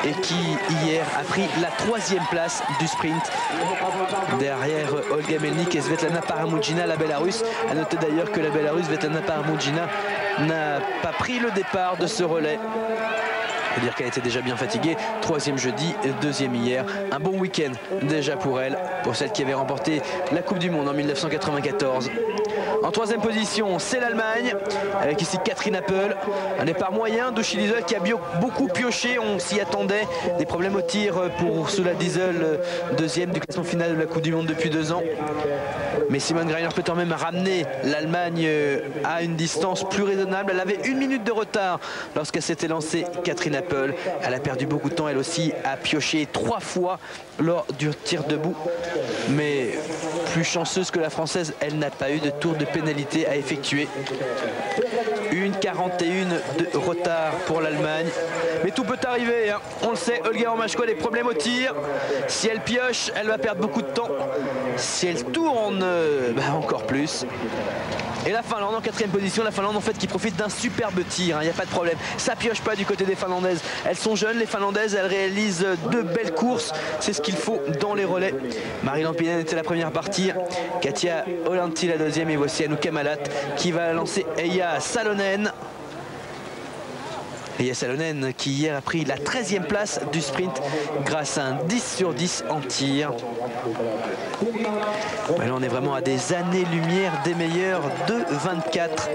et qui hier a pris la 3e place du sprint derrière Olga Melnik et Svetlana Paramudjina, la Bélarusse. A noter d'ailleurs que la Bélarusse Svetlana Paramudjina n'a pas pris le départ de ce relais. On peut dire qu'elle était déjà bien fatiguée. 3e jeudi, 2e hier. Un bon week-end déjà pour elle, pour celle qui avait remporté la Coupe du Monde en 1994. En 3e position, c'est l'Allemagne, avec ici Catherine Appel. Un départ moyen d'Uschi Diesel qui a beaucoup pioché, on s'y attendait. Des problèmes au tir pour Ursula Diesel, 2e du classement final de la Coupe du Monde depuis 2 ans. Mais Simone Greiner-Petermem a ramené l'Allemagne à une distance plus raisonnable. Elle avait 1 minute de retard lorsqu'elle s'était lancée, Catherine Appel. Elle a perdu beaucoup de temps, elle aussi a pioché 3 fois lors du tir debout. Mais plus chanceuse que la Française, elle n'a pas eu de tour de pénalité à effectuer. 1,41 de retard pour l'Allemagne. Mais tout peut arriver, hein. On le sait, Olga Romashko a des problèmes au tir. Si elle pioche, elle va perdre beaucoup de temps. Si elle tourne, encore plus. Et la Finlande en 4e position, la Finlande en fait qui profite d'un superbe tir, il n'y a pas de problème. Ça pioche pas du côté des Finlandaises. Elles sont jeunes, les Finlandaises, elles réalisent de belles courses. C'est ce qu'il faut dans les relais. Marie Lampinen était la première à partir. Katia Olanti la deuxième et voici Anouk Malat qui va lancer Eija Salonen. Eija Salonen qui hier a pris la 13e place du sprint grâce à un 10 sur 10 en tir. Mais là on est vraiment à des années-lumière des meilleurs de 24.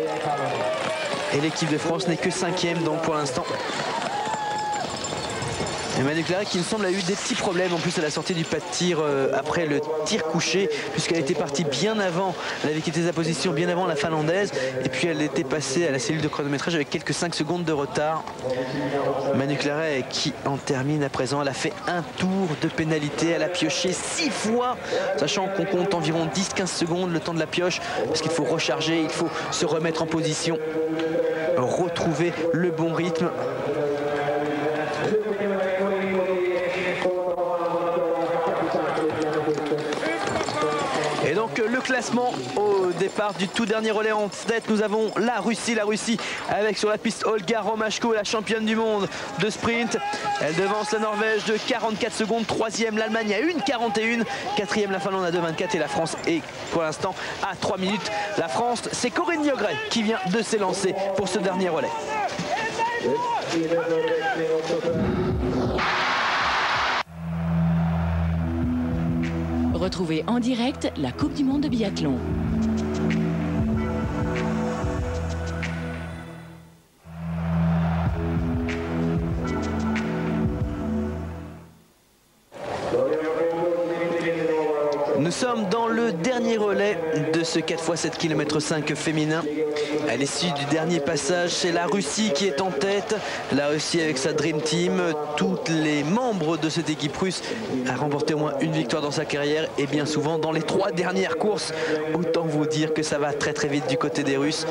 Et l'équipe de France n'est que 5e donc pour l'instant. Et Manu Claret qui me semble a eu des petits problèmes en plus à la sortie du pas de tir après le tir couché, puisqu'elle était partie bien avant, elle avait quitté sa position bien avant la Finlandaise et puis elle était passée à la cellule de chronométrage avec quelques 5 secondes de retard. Manu Claret qui en termine à présent, elle a fait un tour de pénalité, elle a pioché 6 fois, sachant qu'on compte environ 10-15 secondes le temps de la pioche, parce qu'il faut recharger, il faut se remettre en position, retrouver le bon rythme. Et donc le classement au départ du tout dernier relais en tête, nous avons la Russie avec sur la piste Olga Romashko, la championne du monde de sprint. Elle devance la Norvège de 44 secondes, 3e l'Allemagne à 1,41, 4e la Finlande à 2,24 et la France est pour l'instant à 3 minutes. La France, c'est Corinne Njogren qui vient de s'élancer pour ce dernier relais. Retrouvez en direct la Coupe du monde de biathlon. Nous sommes dans le dernier relais de ce 4x7 km/5 féminin. À l'issue du dernier passage, c'est la Russie qui est en tête. La Russie avec sa Dream Team. Tous les membres de cette équipe russe a remporté au moins une victoire dans sa carrière et bien souvent dans les 3 dernières courses. Autant vous dire que ça va très très vite du côté des Russes.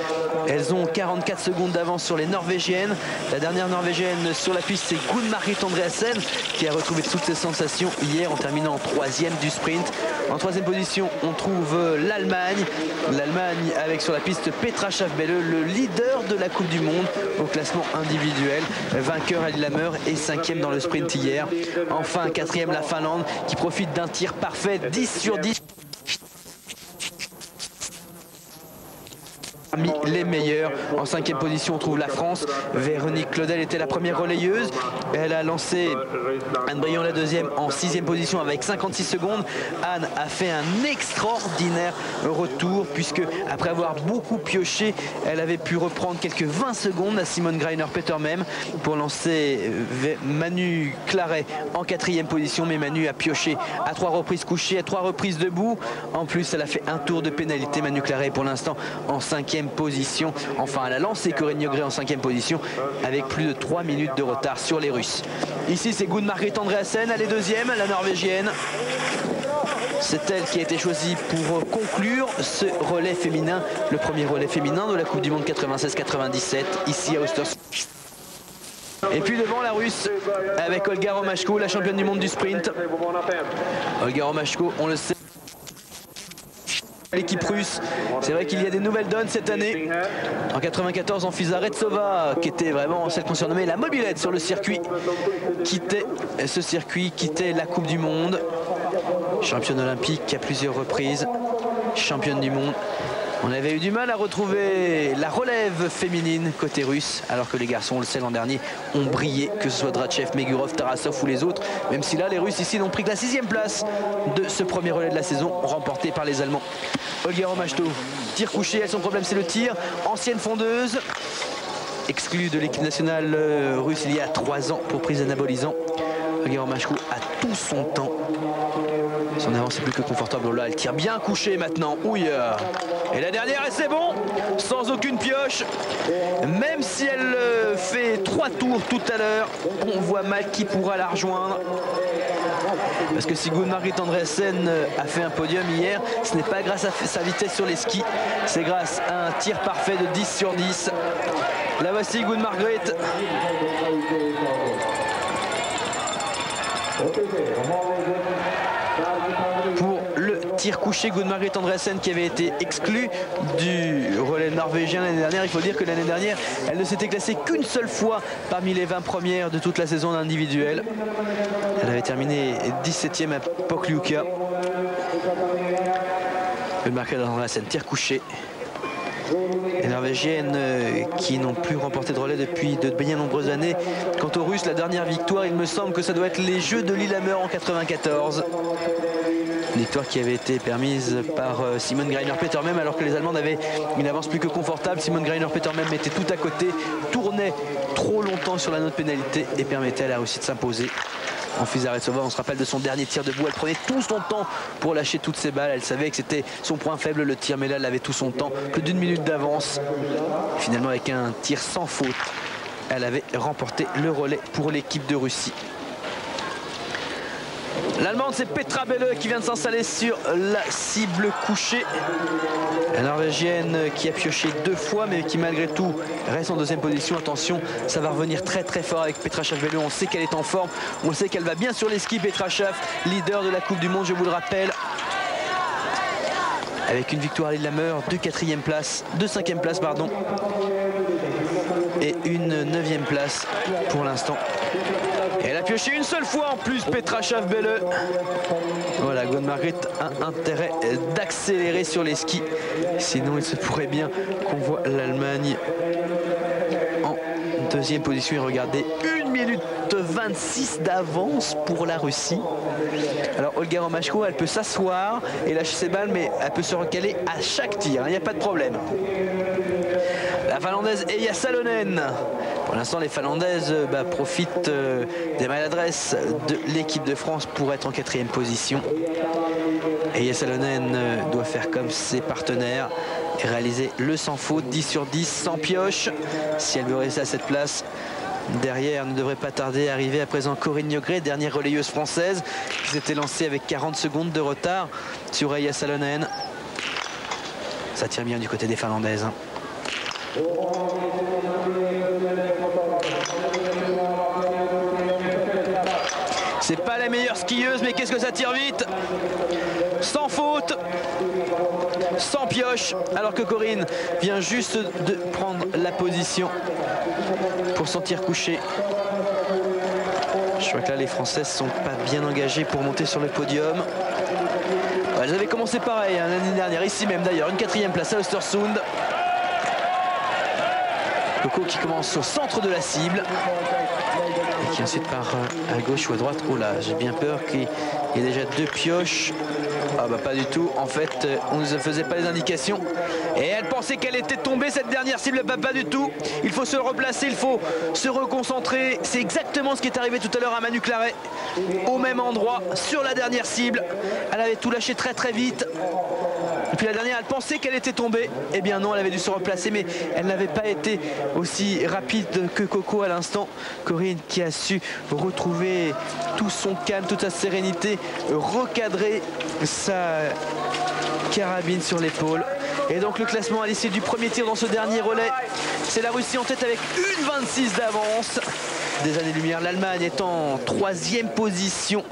Elles ont 44 secondes d'avance sur les Norvégiennes. La dernière Norvégienne sur la piste, c'est Gunn-Marit Andreasen qui a retrouvé toutes ses sensations hier en terminant en 3e du sprint. En 3e position, on trouve l'Allemagne. L'Allemagne avec sur la piste Petra Schaafbelle, le leader de la Coupe du Monde au classement individuel. Vainqueur à Lillehammer et 5e dans le sprint hier. Enfin, 4e la Finlande qui profite d'un tir parfait, 10 sur 10. Parmi les meilleurs. En 5e position, on trouve la France. Véronique Claudel était la première relayeuse. Elle a lancé Anne Briand la deuxième en 6e position avec 56 secondes. Anne a fait un extraordinaire retour puisque après avoir beaucoup pioché, elle avait pu reprendre quelques 20 secondes à Simone Greiner-Peter même pour lancer Manu Claret en 4e position. Mais Manu a pioché à 3 reprises couchées, à 3 reprises debout. En plus, elle a fait un tour de pénalité. Manu Claret pour l'instant en 5e position. Enfin, elle a lancé Corinne Njogren en 5e position avec plus de 3 minutes de retard sur les Russes. Ici, c'est Gunn-Marit Andreasen, elle est 2e, la Norvégienne. C'est elle qui a été choisie pour conclure ce relais féminin, le premier relais féminin de la Coupe du Monde 96-97, ici à Östersund. Et puis devant la Russe, avec Olga Romashko, la championne du monde du sprint. Olga Romashko, on le sait. L'équipe russe, c'est vrai qu'il y a des nouvelles donnes cette année. En 94, Anfisa Retsova, qui était vraiment celle qu'on surnommait la mobilette sur le circuit, quittait ce circuit, quittait la Coupe du Monde. Championne olympique à plusieurs reprises, championne du monde. On avait eu du mal à retrouver la relève féminine côté russe, alors que les garçons, on le sait, l'an dernier, ont brillé, que ce soit Drachev, Megurov, Tarasov ou les autres, même si là, les Russes ici n'ont pris que la 6e place de ce premier relais de la saison, remporté par les Allemands. Olga Romashko, tir couché, son problème c'est le tir, ancienne fondeuse, exclue de l'équipe nationale russe il y a 3 ans pour prise d'anabolisant. Olga Romashko a tout son temps. Son avance est plus que confortable. Oh là, elle tire bien couché maintenant. Ouille. Et la dernière, et c'est bon. Sans aucune pioche. Même si elle fait 3 tours tout à l'heure, on voit mal qui pourra la rejoindre. Parce que si Gunn-Margrit Andreasen a fait un podium hier, ce n'est pas grâce à sa vitesse sur les skis. C'est grâce à un tir parfait de 10 sur 10. La voici Gunn-Margrit. Pour le tir couché, Gunn-Margrit Andreasen qui avait été exclu du relais norvégien l'année dernière. Il faut dire que l'année dernière, elle ne s'était classée qu'une seule fois parmi les 20 premières de toute la saison individuelle. Elle avait terminé 17e à Pokljuka. Gunn-Margrit Andreasen, tir couché. Les Norvégiennes qui n'ont plus remporté de relais depuis de bien nombreuses années. Quant aux Russes, la dernière victoire, il me semble que ça doit être les Jeux de Lillehammer en 94. Une victoire qui avait été permise par Simone Greiner-Petermem alors que les Allemandes avaient une avance plus que confortable. Simone Greiner-Petermem était tout à côté, tournait trop longtemps sur la note pénalité et permettait à la Russie de s'imposer. Anfisa Retsova, on se rappelle de son dernier tir debout, elle prenait tout son temps pour lâcher toutes ses balles. Elle savait que c'était son point faible, le tir, mais là elle avait tout son temps, plus d'1 minute d'avance. Finalement, avec un tir sans faute, elle avait remporté le relais pour l'équipe de Russie. L'Allemande, c'est Petra Belle qui vient de s'installer sur la cible couchée. La Norvégienne qui a pioché 2 fois, mais qui malgré tout reste en 2e position. Attention, ça va revenir très très fort avec Petra Schaaf-Belle. On sait qu'elle est en forme, on sait qu'elle va bien sur les skis. Petra Schaaf, leader de la Coupe du Monde, je vous le rappelle. Avec une victoire à Lillehammer, 2 4e places, 2 5e places, pardon. Et une 9e place pour l'instant. Et elle a pioché une seule fois en plus, Petra Schaaf-Belle. Voilà, Gunn-Margrit a intérêt d'accélérer sur les skis. Sinon, il se pourrait bien qu'on voit l'Allemagne en 2e position. Et regardez, 1 minute 26 d'avance pour la Russie. Alors, Olga Romashko, elle peut s'asseoir et lâcher ses balles, mais elle peut se recaler à chaque tir. Il n'y a pas de problème. La Finlandaise Eija Salonen. Pour l'instant, les Finlandaises profitent des maladresses de l'équipe de France pour être en 4e position. Eija Salonen doit faire comme ses partenaires et réaliser le sans faute, 10 sur 10, sans pioche, si elle veut rester à cette place. Derrière, ne devrait pas tarder à arriver à présent Corinne Njogren, dernière relayeuse française, qui s'était lancée avec 40 secondes de retard sur Eija Salonen. Ça tire bien du côté des Finlandaises. C'est pas la meilleure skieuse, mais qu'est-ce que ça tire vite. Sans faute, sans pioche, alors que Corinne vient juste de prendre la position pour son tir couché. Je crois que là les Françaises sont pas bien engagées pour monter sur le podium. Elles avaient commencé pareil l'année dernière, ici même d'ailleurs, une 4e place à Östersund. Coco qui commence au centre de la cible et qui ensuite part à gauche ou à droite. Oh là, j'ai bien peur qu'il y ait déjà 2 pioches. Ah bah pas du tout, en fait on ne faisait pas les indications et elle pensait qu'elle était tombée cette dernière cible, pas du tout. Il faut se replacer, il faut se reconcentrer. C'est exactement ce qui est arrivé tout à l'heure à Manu Claret, au même endroit, sur la dernière cible. Elle avait tout lâché très très vite. Et puis la dernière, elle pensait qu'elle était tombée. Eh bien non, elle avait dû se replacer, mais elle n'avait pas été aussi rapide que Coco à l'instant. Corinne qui a su retrouver tout son calme, toute sa sérénité, recadrer sa carabine sur l'épaule. Et donc le classement à l'issue du premier tir dans ce dernier relais, c'est la Russie en tête avec une 26 d'avance. Des années-lumière, l'Allemagne est en 3e position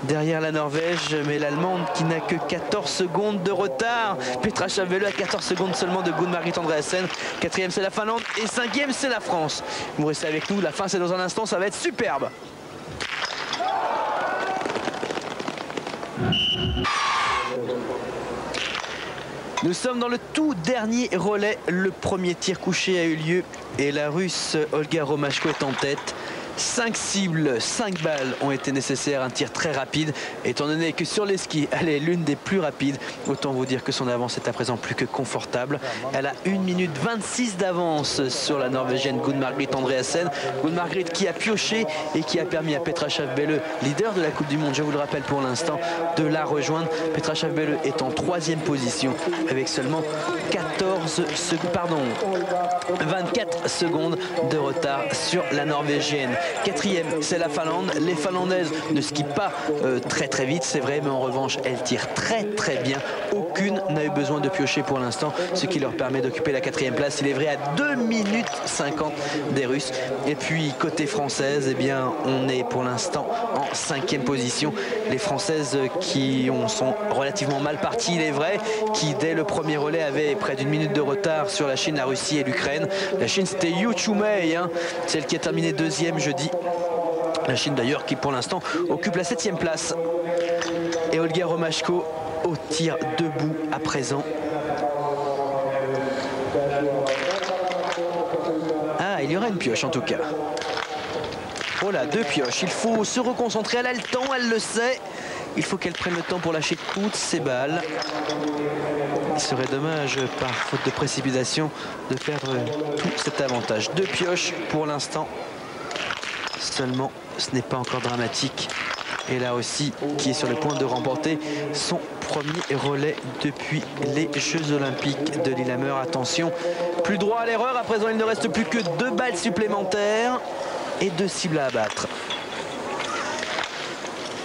derrière la Norvège, mais l'Allemande qui n'a que 14 secondes de retard. Petra Schaaf-Belle à 14 secondes seulement de Gunn-Margrit Andreasen. 4e c'est la Finlande et 5e c'est la France. Vous restez avec nous, la fin c'est dans un instant, ça va être superbe. Nous sommes dans le tout dernier relais. Le premier tir couché a eu lieu et la Russe Olga Romashko est en tête. 5 cibles, 5 balles ont été nécessaires, un tir très rapide. Étant donné que sur les skis, elle est l'une des plus rapides, autant vous dire que son avance est à présent plus que confortable. Elle a 1 minute 26 d'avance sur la Norvégienne Gunn-Margrit Andreassen. Gunn-Margrit qui a pioché et qui a permis à Petra Schaaf-Belle, leader de la Coupe du Monde, je vous le rappelle pour l'instant, de la rejoindre. Petra Schaaf-Belle est en 3e position avec seulement 24 secondes de retard sur la Norvégienne. 4e, c'est la Finlande. Les Finlandaises ne skient pas très vite, c'est vrai, mais en revanche, elles tirent très bien. Aucune n'a eu besoin de piocher pour l'instant, ce qui leur permet d'occuper la 4e place. Il est vrai, à 2 minutes 50 des Russes. Et puis, côté française, eh bien, on est pour l'instant en 5e position. Les Françaises qui sont relativement mal parties, il est vrai, qui dès le premier relais avaient près d'1 minute de retard sur la Chine, la Russie et l'Ukraine. La Chine, c'était Yu Chumei, celle qui a terminé 2e jeudi. La Chine d'ailleurs qui pour l'instant occupe la 7e place. Et Olga Romashko au tir debout à présent. Ah, il y aura une pioche en tout cas. Oh là, 2 pioches. Il faut se reconcentrer. Elle a le temps, elle le sait. Il faut qu'elle prenne le temps pour lâcher toutes ses balles. Il serait dommage, par faute de précipitation, de perdre tout cet avantage. 2 pioches pour l'instant. Seulement, ce n'est pas encore dramatique. Et là aussi, qui est sur le point de remporter son premier relais depuis les Jeux Olympiques de Lillehammer. Attention, plus droit à l'erreur. À présent, il ne reste plus que 2 balles supplémentaires et 2 cibles à abattre.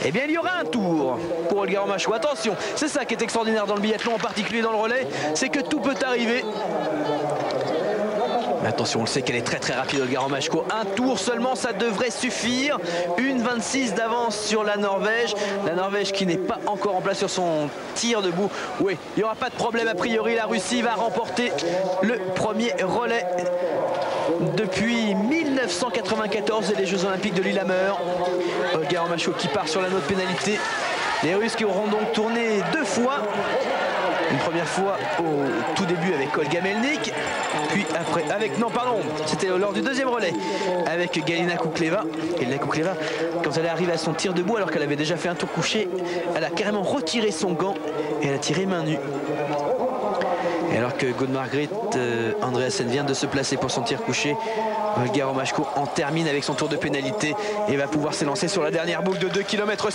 Eh bien, il y aura un tour pour Olga Romashko. Attention, c'est ça qui est extraordinaire dans le biathlon, en particulier dans le relais, c'est que tout peut arriver. Mais attention, on le sait qu'elle est très rapide, Olga Romashko. Un tour seulement, ça devrait suffire. 1,26 d'avance sur la Norvège. La Norvège qui n'est pas encore en place sur son tir debout. Oui, il n'y aura pas de problème a priori. La Russie va remporter le premier relais depuis 1994 et les Jeux Olympiques de Lillehammer. Olga Romashko qui part sur la note pénalité. Les Russes qui auront donc tourné 2 fois. Une première fois au tout début avec Olga Melnik, puis après avec, non pardon, c'était lors du 2e relais avec Galina Kukleva. Galina Kukleva, quand elle est arrivée à son tir debout alors qu'elle avait déjà fait un tour couché, elle a carrément retiré son gant et elle a tiré main nue. Et alors que Gunn-Margrit Andreassen vient de se placer pour son tir couché, Olga Romashko en termine avec son tour de pénalité et va pouvoir s'élancer sur la dernière boucle de 2,5 km.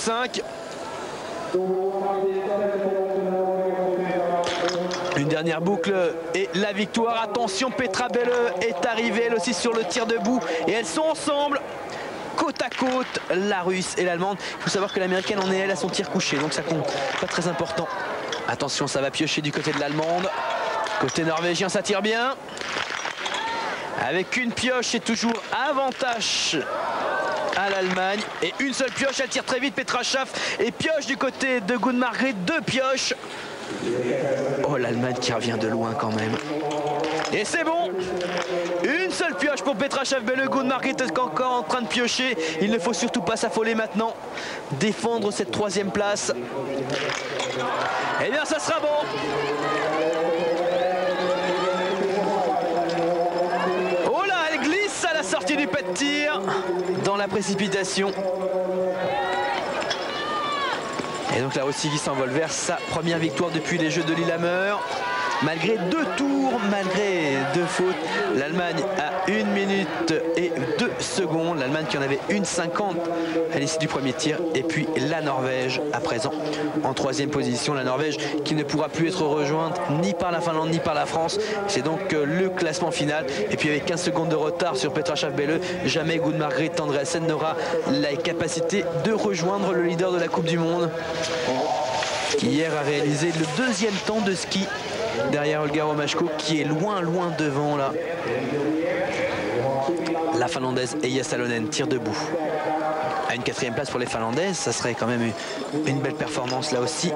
Une dernière boucle et la victoire. Attention, Petra Belle est arrivée elle aussi sur le tir debout et elles sont ensemble côte à côte, la Russe et l'Allemande. Il faut savoir que l'Américaine en est elle à son tir couché, donc ça compte pas très important. Attention, ça va piocher du côté de l'Allemande. Côté norvégien, ça tire bien. Avec une pioche, c'est toujours avantage à l'Allemagne. Et une seule pioche, elle tire très vite, Petra Schaaf. Et pioche du côté de Gunn-Margrit, 2 pioches. Oh, l'Allemagne qui revient de loin quand même. Et c'est bon. Une seule pioche pour Petra Schaaf-Belle. Gunn-Margrit est encore en train de piocher. Il ne faut surtout pas s'affoler maintenant. Défendre cette 3e place. Eh bien, ça sera bon. Oh là, elle glisse à la sortie du pas de tir. Dans la précipitation. Et donc là aussi qui s'envole vers sa première victoire depuis les Jeux de Lillehammer. Malgré 2 tours, malgré 2 fautes, l'Allemagne a 1 minute et 2 secondes. L'Allemagne qui en avait 1,50 à l'issue du premier tir. Et puis la Norvège à présent en 3e position. La Norvège qui ne pourra plus être rejointe ni par la Finlande ni par la France. C'est donc le classement final. Et puis avec 15 secondes de retard sur Petra Schaaf-Belle, jamais Gunn-Margrit Andreassen n'aura la capacité de rejoindre le leader de la Coupe du Monde, qui hier a réalisé le 2e temps de ski derrière Olga Romashko, qui est loin devant là. La Finlandaise Eija Salonen tire debout. À une 4e place pour les Finlandaises, ça serait quand même une belle performance là aussi.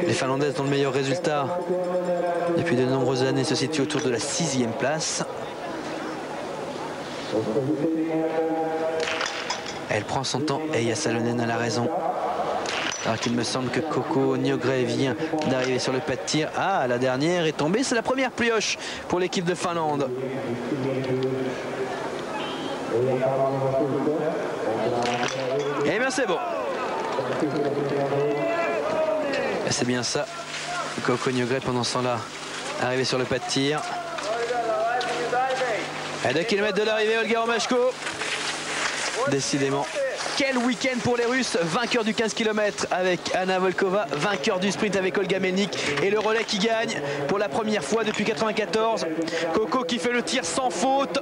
Les Finlandaises dont le meilleur résultat depuis de nombreuses années se situe autour de la 6e place. Elle prend son temps, Eija Salonen a la raison. Alors qu'il me semble que Coco Njogren vient d'arriver sur le pas de tir. Ah, la dernière est tombée. C'est la première pioche pour l'équipe de Finlande. Eh bien c'est bon. C'est bien ça. Coco Niogré pendant ce temps-là arrivé sur le pas de tir. À 2 km de l'arrivée, Olga Romashko. Décidément, quel week-end pour les Russes. Vainqueur du 15 km avec Anna Volkova, vainqueur du sprint avec Olga Melnik et le relais qui gagne pour la première fois depuis 94. Coco qui fait le tir sans faute.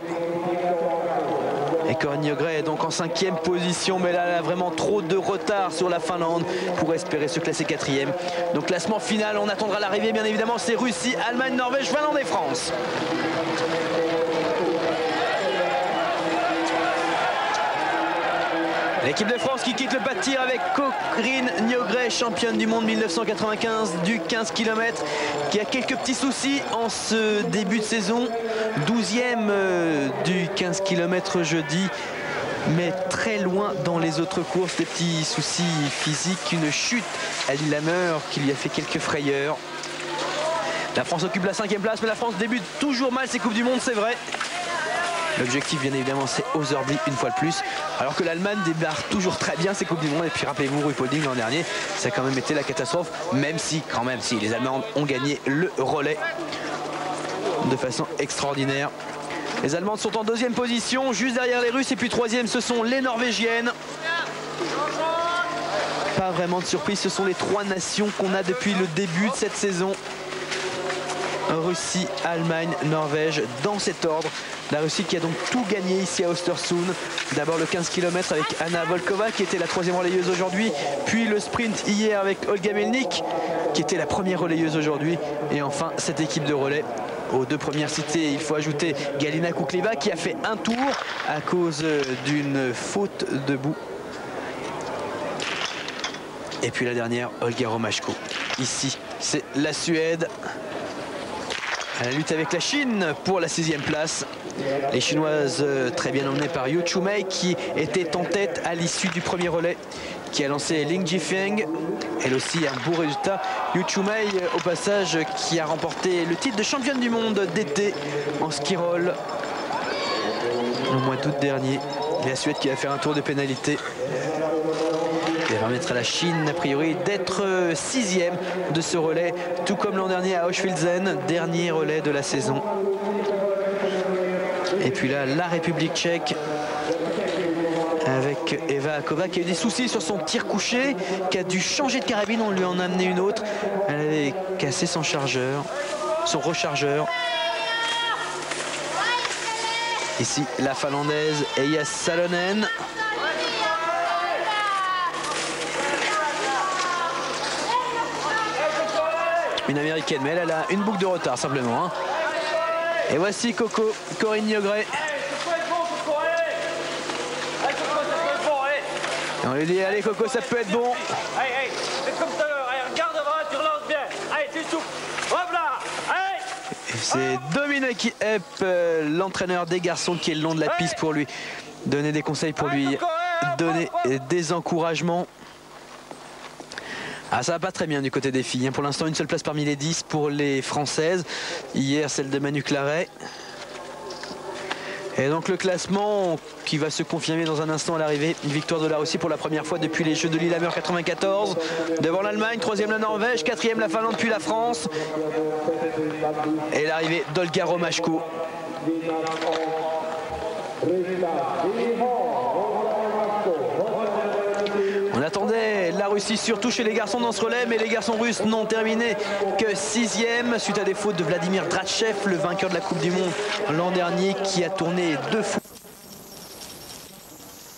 Et Corinne Niogré est donc en 5e position, mais là elle a vraiment trop de retard sur la Finlande pour espérer se classer 4e. Donc classement final, on attendra l'arrivée bien évidemment, c'est Russie, Allemagne, Norvège, Finlande et France. L'équipe de France qui quitte le pas de tir avec Corinne Niogré, championne du monde 1995 du 15 km, qui a quelques petits soucis en ce début de saison. 12e du 15 km jeudi, mais très loin dans les autres courses. Des petits soucis physiques, une chute à Lillehammer qui lui a fait quelques frayeurs. La France occupe la 5e place, mais la France débute toujours mal ses Coupes du Monde, c'est vrai. L'objectif, bien évidemment, c'est Otherby une fois de plus. Alors que l'Allemagne démarre toujours très bien ses Coupes du Monde. Et puis rappelez-vous, Ruhpolding l'an dernier, ça a quand même été la catastrophe. Même si, les Allemands ont gagné le relais de façon extraordinaire. Les Allemandes sont en 2e position, juste derrière les Russes. Et puis 3e, ce sont les Norvégiennes. Pas vraiment de surprise, ce sont les 3 nations qu'on a depuis le début de cette saison. Russie, Allemagne, Norvège, dans cet ordre. La Russie qui a donc tout gagné ici à Östersund. D'abord le 15 km avec Anna Volkova qui était la 3e relayeuse aujourd'hui. Puis le sprint hier avec Olga Melnik qui était la première relayeuse aujourd'hui. Et enfin cette équipe de relais. Aux 2 premières citées, il faut ajouter Galina Kukleva qui a fait un tour à cause d'une faute debout. Et puis la dernière, Olga Romashko. Ici, c'est la Suède. À la lutte avec la Chine pour la 6e place. Les Chinoises très bien emmenées par Yu Chumei qui était en tête à l'issue du premier relais, qui a lancé Ling Jifeng. Elle aussi un beau résultat. Yu Chumei au passage qui a remporté le titre de championne du monde d'été en ski roll au mois d'août dernier. Et la Suède qui va faire un tour de pénalité. Ça permettre à la Chine, a priori, d'être 6e de ce relais, tout comme l'an dernier à Auschwitz, dernier relais de la saison. Et puis là, la République tchèque, avec Eva Akova, qui a eu des soucis sur son tir couché, qui a dû changer de carabine, on lui en a amené une autre. Elle avait cassé son chargeur, son rechargeur. Ici, la Finlandaise Eija Salonen. Une américaine, mais elle a une boucle de retard simplement. Et voici Corinne Niogré. Et on lui dit allez Coco, ça peut être bon. Allez, c'est comme tout à l'heure, regarde devant, tu relances bien. Allez, tu souffles. Hop là, allez. C'est Dominic Epp, l'entraîneur des garçons, qui est le long de la piste pour lui donner des conseils, pour lui donner des encouragements. Ah, ça va pas très bien du côté des filles. Pour l'instant, une seule place parmi les 10 pour les Françaises. Hier, celle de Manu Claret. Et donc le classement qui va se confirmer dans un instant à l'arrivée. Une victoire de la Russie pour la première fois depuis les Jeux de Lillehammer 94. Devant l'Allemagne, 3e la Norvège, 4e la Finlande, puis la France. Et l'arrivée d'Olga Romashko. On attendait la Russie surtout chez les garçons dans ce relais, mais les garçons russes n'ont terminé que 6e suite à des fautes de Vladimir Drachev, le vainqueur de la Coupe du Monde l'an dernier, qui a tourné 2 fois.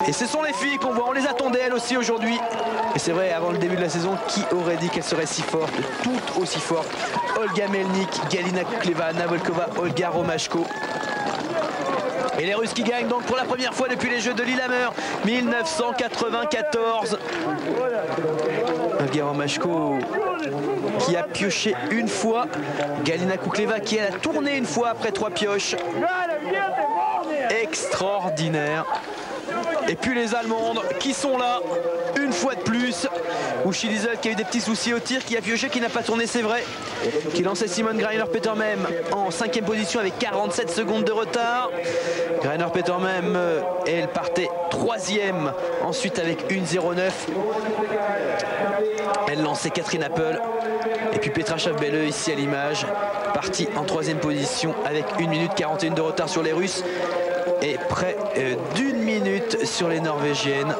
Et ce sont les filles qu'on voit, on les attendait elles aussi aujourd'hui. Et c'est vrai, avant le début de la saison, qui aurait dit qu'elles seraient si fortes, toutes aussi fortes? Olga Melnik, Galina Kukleva, Anna Volkova, Olga Romashko. Et les Russes qui gagnent donc pour la première fois depuis les Jeux de Lillehammer 1994. Olga Romashko qui a pioché une fois. Galina Kukleva qui a tourné une fois après 3 pioches. Extraordinaire. Et puis les Allemandes qui sont là une fois de plus. Uschi Liesel qui a eu des petits soucis au tir, qui a pioché, qui n'a pas tourné, c'est vrai. Qui lançait Simon Greiner-Petermem en 5e position avec 47 secondes de retard. Greiner-Petermem, elle partait 3e, ensuite avec 1,09. Elle lançait Catherine Appel. Et puis Petra Schaaf-Belle ici à l'image, partie en 3e position avec 1 minute 41 de retard sur les Russes et près d'1 minute sur les Norvégiennes.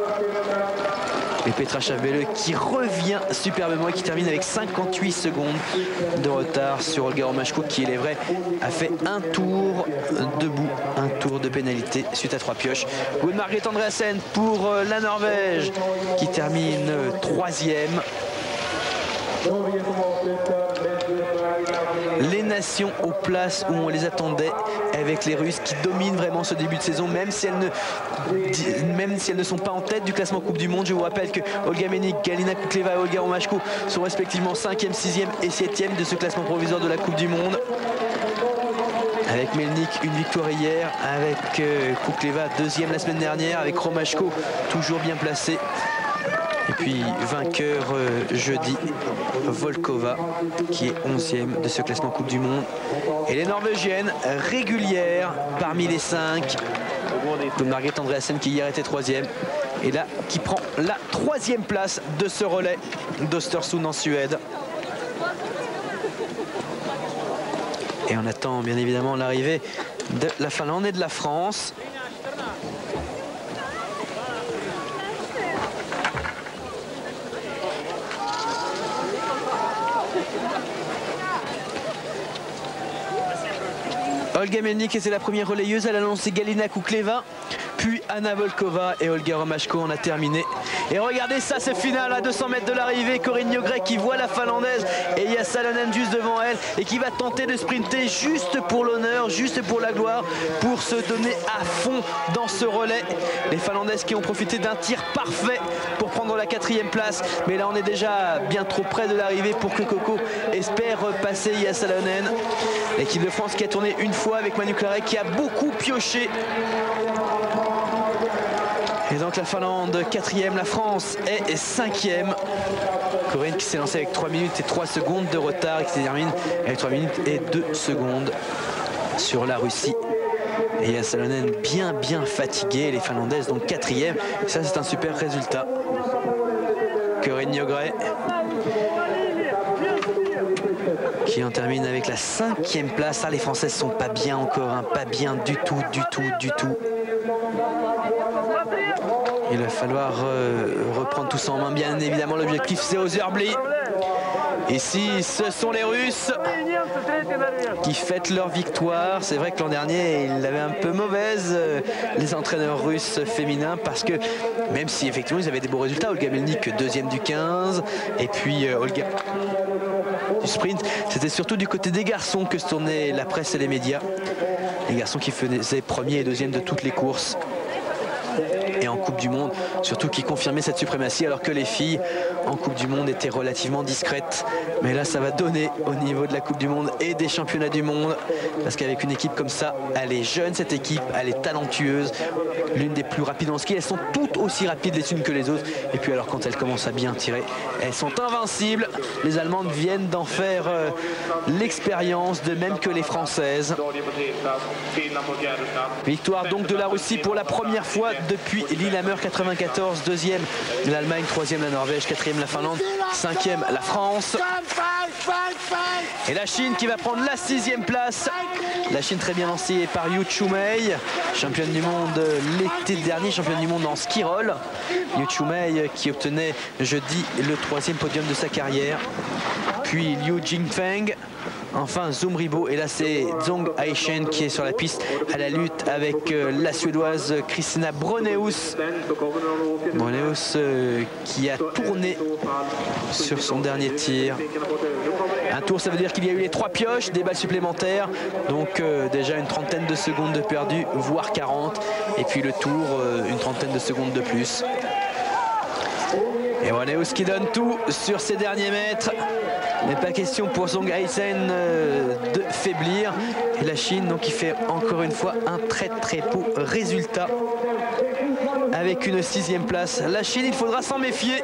Et Petra Schaaf-Belle qui revient superbement et qui termine avec 58 secondes de retard sur Olga Romashko qui, il est vrai, a fait un tour debout, un tour de pénalité suite à 3 pioches. Gunn Margrethe Andreassen pour la Norvège qui termine 3e. Les nations aux places où on les attendait, avec les Russes qui dominent vraiment ce début de saison, même si elles ne sont pas en tête du classement Coupe du Monde. Je vous rappelle que Olga Melnik, Galina Kukleva et Olga Romashko sont respectivement 5e, 6e et 7e de ce classement provisoire de la Coupe du Monde. Avec Melnik, une victoire hier, avec Kukleva, 2e la semaine dernière, avec Romashko, toujours bien placé. Et puis vainqueur jeudi, Volkova qui est 11e de ce classement Coupe du Monde. Et les Norvégiennes régulières parmi les 5. Gunn Margrethe Andreassen qui hier était 3e. Et là qui prend la 3e place de ce relais d'Östersund en Suède. Et on attend bien évidemment l'arrivée de la Finlande et de la France. Olga Melnik était la première relayeuse, elle a lancé Galina Kukleva, puis Anna Volkova et Olga Romashko en a terminé. Et regardez ça, ce final à 200 mètres de l'arrivée, Corinne Njogren qui voit la Finlandaise et Jesse Salonen juste devant elle et qui va tenter de sprinter juste pour l'honneur, juste pour la gloire, pour se donner à fond dans ce relais. Les Finlandaises qui ont profité d'un tir parfait pour prendre la 4e place, mais là on est déjà bien trop près de l'arrivée pour que Coco espère passer Jesse Salonen. L'équipe de France qui a tourné une fois avec Manu Claret qui a beaucoup pioché. Et donc la Finlande 4e, la France est 5e. Corinne qui s'est lancée avec 3 minutes et 3 secondes de retard et qui termine avec 3 minutes et 2 secondes sur la Russie. Et Jesse Salonen bien fatigué, les Finlandaises donc 4e. Et ça c'est un super résultat. Corinne Njogren qui en termine avec la 5e place. Ah, les Françaises sont pas bien encore, hein, pas bien du tout. Il va falloir reprendre tout ça en main. Bien évidemment, l'objectif c'est Otherby. Ici, ce sont les Russes qui fêtent leur victoire. C'est vrai que l'an dernier, ils l'avaient un peu mauvaise, les entraîneurs russes féminins, parce que même si effectivement ils avaient des beaux résultats, Olga Melnik 2e du 15, et puis Olga du sprint, c'était surtout du côté des garçons que se tournait la presse et les médias. Les garçons qui faisaient 1er et 2e de toutes les courses. Et en Coupe du Monde, surtout qui confirmait cette suprématie, alors que les filles en Coupe du Monde étaient relativement discrètes. Mais là ça va donner au niveau de la Coupe du Monde et des championnats du monde, parce qu'avec une équipe comme ça, elle est jeune cette équipe, elle est talentueuse, l'une des plus rapides en ski, elles sont toutes aussi rapides les unes que les autres, et puis alors quand elles commencent à bien tirer, elles sont invincibles. Les Allemandes viennent d'en faire l'expérience, de même que les Françaises. Victoire donc de la Russie pour la première fois depuis Lillehammer 94, 2e l'Allemagne, 3e la Norvège, 4e la Finlande, 5e la France. Et la Chine qui va prendre la 6e place. La Chine très bien lancée par Yu Chumei, championne du monde l'été dernier, championne du monde en ski roll. Yu Chumei qui obtenait jeudi le 3e podium de sa carrière. Puis Liu Jingfeng. Enfin Zoom Ribo, et là c'est Zhong Haishen qui est sur la piste à la lutte avec la suédoise Kristina Bronneus. Bronneus qui a tourné sur son dernier tir. Un tour, ça veut dire qu'il y a eu les 3 pioches, des balles supplémentaires, donc déjà une trentaine de secondes de perdu, voire 40, et puis le tour, une trentaine de secondes de plus. Et Bronneus qui donne tout sur ces derniers mètres. Mais pas question pour Zhong Haishen de faiblir. Et la Chine donc qui fait encore une fois un très beau résultat avec une 6e place. La Chine, il faudra s'en méfier.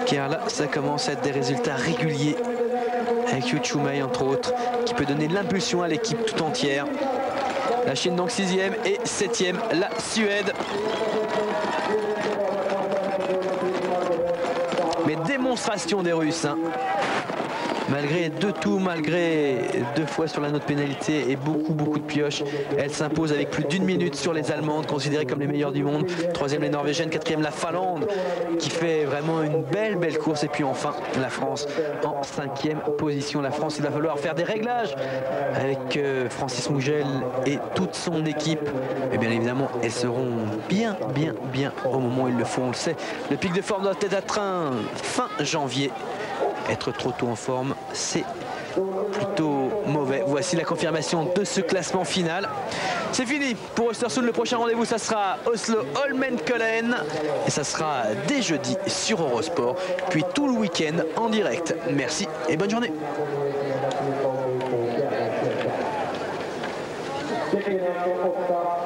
Car là, ça commence à être des résultats réguliers. Avec Yu Chumei, entre autres, qui peut donner de l'impulsion à l'équipe tout entière. La Chine, donc 6e et 7e, la Suède. Mais démonstration des Russes, hein. Malgré 2 tours, malgré 2 fois sur la note pénalité et beaucoup de pioches, elle s'impose avec plus d'1 minute sur les Allemandes, considérées comme les meilleures du monde. 3e les Norvégiennes, 4e la Finlande, qui fait vraiment une belle course. Et puis enfin la France en 5e position. La France, il va falloir faire des réglages avec Francis Mougel et toute son équipe. Et bien évidemment, elles seront bien au moment où ils le font. On le sait, le pic de forme doit être atteint fin janvier. Être trop tôt en forme, c'est plutôt mauvais. Voici la confirmation de ce classement final. C'est fini pour Östersund. Le prochain rendez-vous, ça sera Oslo-Holmenkollen. Et ça sera dès jeudi sur Eurosport. Puis tout le week-end en direct. Merci et bonne journée. Det är